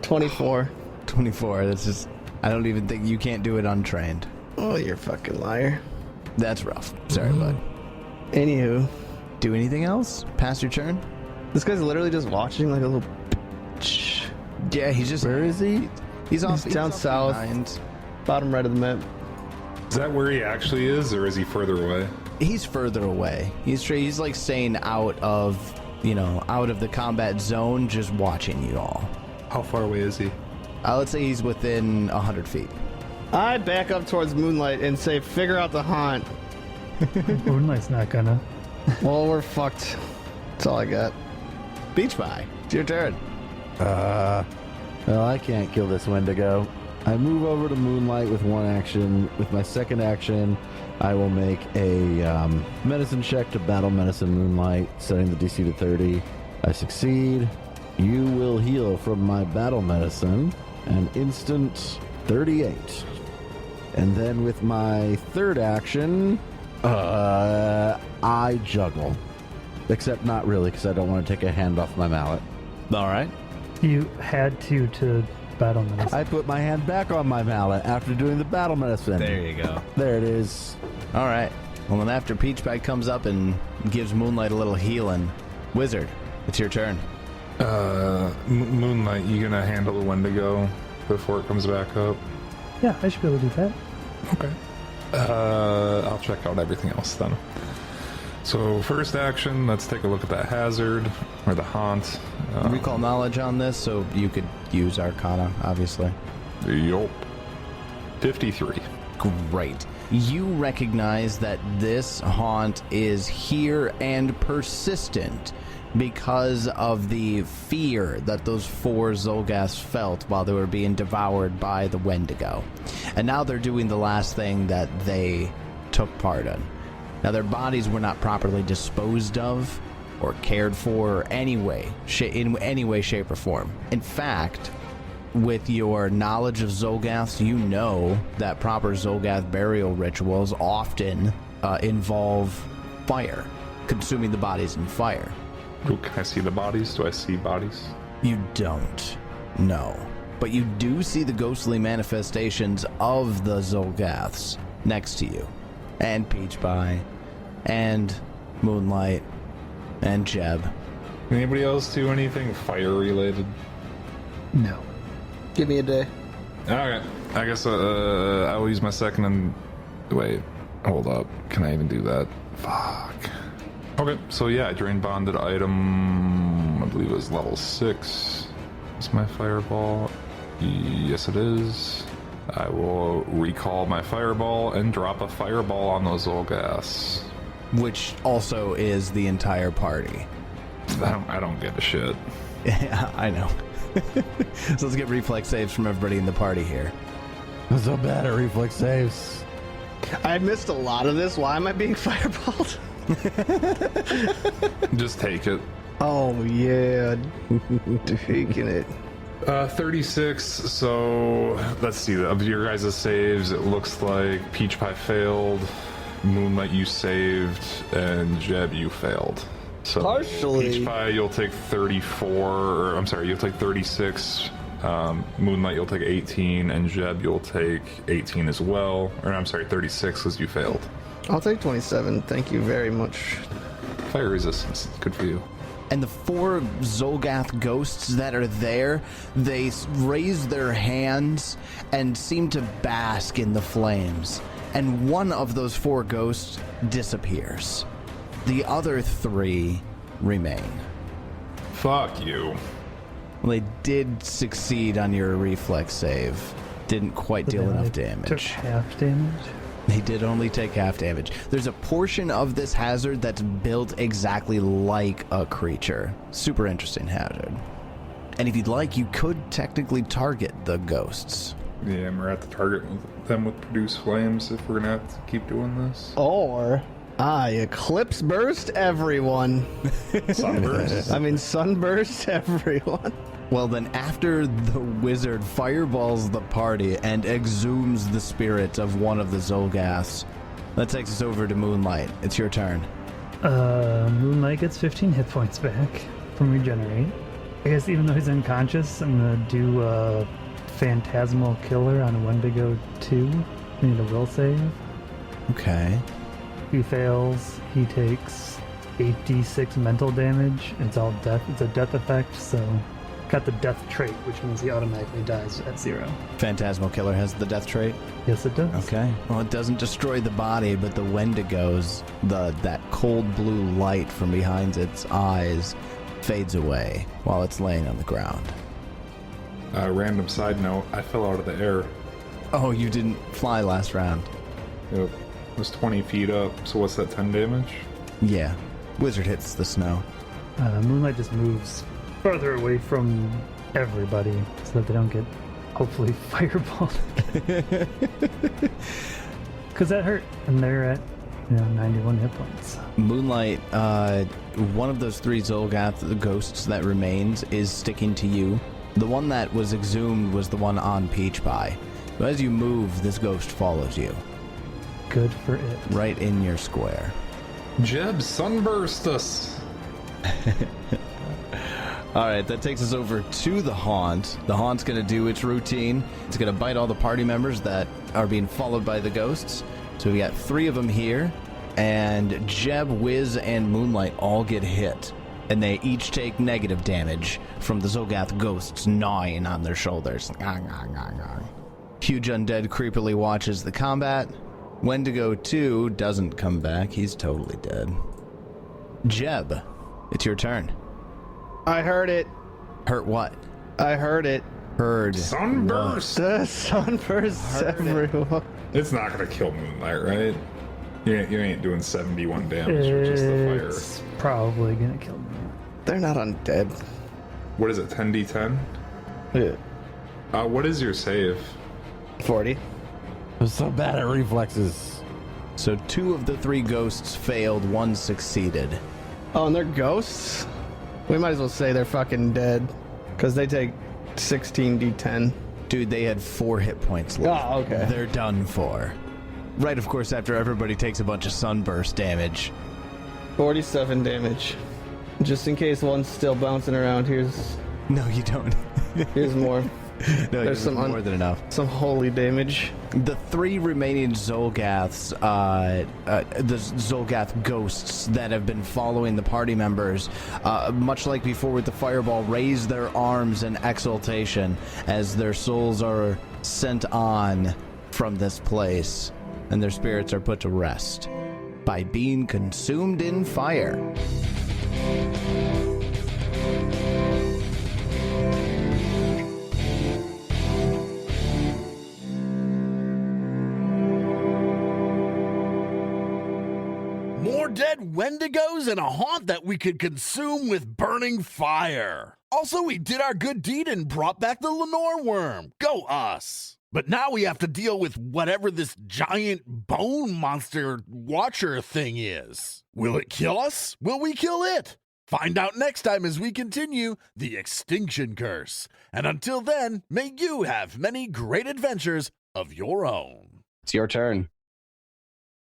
24. 24. That's just. I don't even think you can't do it untrained. Oh, you're a fucking liar. That's rough. Sorry, bud. Anywho, Do anything else? Pass your turn? this guy's literally just watching like a little bitch. Yeah, he's just. Where is he? He's off. He's down off south. behind. Bottom right of the map. Is that where he actually is, or is he further away? He's further away. He's like staying out of the combat zone, just watching you all. How far away is he? Let's say he's within 100 feet. I back up towards Moonlight and say, figure out the haunt. Moonlight's not gonna. Well, we're fucked. That's all I got. Beach Pie, it's your turn. Well, I can't kill this Wendigo. I move over to Moonlight with one action. With my second action, I will make a medicine check to battle medicine Moonlight, setting the DC to 30. I succeed. You will heal from my battle medicine an instant 38. And then with my third action, I juggle. Except not really, because I don't want to take a hand off my mallet. All right. You had to battle medicine. I put my hand back on my mallet after doing the battle medicine. There you go. There it is. All right. Well, then after Peach Pie comes up and gives Moonlight a little healing, Wizard, it's your turn. Moonlight, you gonna handle the Wendigo before it comes back up? Yeah, I should be able to do that. Okay. I'll check out everything else then. So first action, let's take a look at that hazard or the haunt. Recall knowledge on this, so you could use Arcana, obviously. Yup. 53. Great. You recognize that this haunt is here and persistent because of the fear that those four Zolgaths felt while they were being devoured by the Wendigo. And now they're doing the last thing that they took part in. Now, their bodies were not properly disposed of or cared for in any way, shape, or form. In fact, with your knowledge of Zolgaths, you know that proper Zolgath burial rituals often involve fire, consuming the bodies in fire. Ooh, can I see the bodies? Do I see bodies? You don't, no. But you do see the ghostly manifestations of the Zolgaths next to you. And Peach Pie, and Moonlight, and Jeb. Anybody else do anything fire related? No. Give me a day. Okay. I guess I will use my second and... Wait. Hold up. Can I even do that? Fuck. Okay. So yeah, I drained bonded item. I believe it was level 6. Is my fireball? Yes, it is. I will recall my fireball and drop a fireball on those Zolgaths. Which also is the entire party. I don't give a shit. Yeah, I know. So let's get reflex saves from everybody in the party here. So bad at reflex saves. I missed a lot of this. Why am I being fireballed? Just take it. Oh, yeah. Taking it. 36, so let's see. Of your guys' saves, it looks like Peach Pie failed. Moonlight, you saved, and Jeb, you failed. So Partially. Peach Pie, you'll take 34, or I'm sorry, you'll take 36. Moonlight, you'll take 18, and Jeb, you'll take 18 as well. Or I'm sorry, 36 because you failed. I'll take 27. Thank you very much. Fire resistance, good for you. And the 4 Zolgath ghosts that are there, they raise their hands and seem to bask in the flames. And one of those 4 ghosts disappears. The other 3 remain. Fuck you. Well, they did succeed on your reflex save. Didn't quite deal enough Took damage. half damage. They did only take half damage. There's a portion of this hazard that's built exactly like a creature. Super interesting hazard. And if you'd like, you could technically target the ghosts. Yeah, and we're at the target them with produce flames if we're gonna have to keep doing this. Or I eclipse burst everyone. Sunburst. I mean, sunburst everyone. Well, then after the wizard fireballs the party and exhumes the spirit of one of the Zolgaths, that takes us over to Moonlight. It's your turn. Moonlight gets 15 hit points back from regenerate. I guess even though he's unconscious, I'm gonna do a Phantasmal Killer on Wendigo 2. We need a will save. Okay. If he fails, he takes 8d6 mental damage. It's all death. It's a death effect, so got the death trait, which means he automatically dies at 0. Phantasmal Killer has the death trait. Yes, it does. Okay. Well, it doesn't destroy the body, but the Wendigos, that cold blue light from behind its eyes fades away while it's laying on the ground. Random side note, I fell out of the air. Oh, you didn't fly last round. Yep. It was 20 feet up, so what's that, 10 damage? Yeah. Wizard hits the snow. Moonlight just moves further away from everybody so that they don't get, hopefully, fireballed. Because that hurt, and they're at 91 hit points. Moonlight, one of those 3 Zolgath, the ghosts that remains, is sticking to you. The one that was exhumed was the one on Peach Pie. So as you move, this ghost follows you. Good for it. Right in your square. Jeb, sunburst us! Alright, that takes us over to the Haunt. The Haunt's gonna do its routine. It's gonna bite all the party members that are being followed by the ghosts. So we got 3 of them here. And Jeb, Wiz, and Moonlight all get hit. And they each take negative damage from the Zolgath ghosts gnawing on their shoulders. Huge Undead creepily watches the combat. Wendigo 2 doesn't come back. He's totally dead. Jeb, it's your turn. I heard it. Hurt what? I heard it. Heard. Sunburst! The sunburst everyone. It's not gonna kill Moonlight, right? You ain't doing 71 damage with just the It's probably gonna kill me. They're not undead. fire. What is it, 10d10? Yeah. What is your save? 40. I'm so bad at reflexes. So 2 of the 3 ghosts failed, 1 succeeded. Oh, and they're ghosts? We might as well say they're fucking dead. Because they take 16d10. Dude, they had 4 hit points left. Oh, okay. They're done for. Right, of course, after everybody takes a bunch of sunburst damage. 47 damage. Just in case one's still bouncing around, here's No, you don't. more. No, There's some more than enough. Some holy damage. The 3 remaining Zolgaths, the Zolgath ghosts that have been following the party members, much like before with the fireball, raise their arms in exultation as their souls are sent on from this place, and their spirits are put to rest by being consumed in fire. More dead Wendigos and a haunt that we could consume with burning fire. Also, we did our good deed and brought back the Linorm worm. Go us. But now we have to deal with whatever this giant bone monster watcher thing is. Will it kill us? Will we kill it? Find out next time as we continue the Extinction Curse. And until then, may you have many great adventures of your own. It's your turn.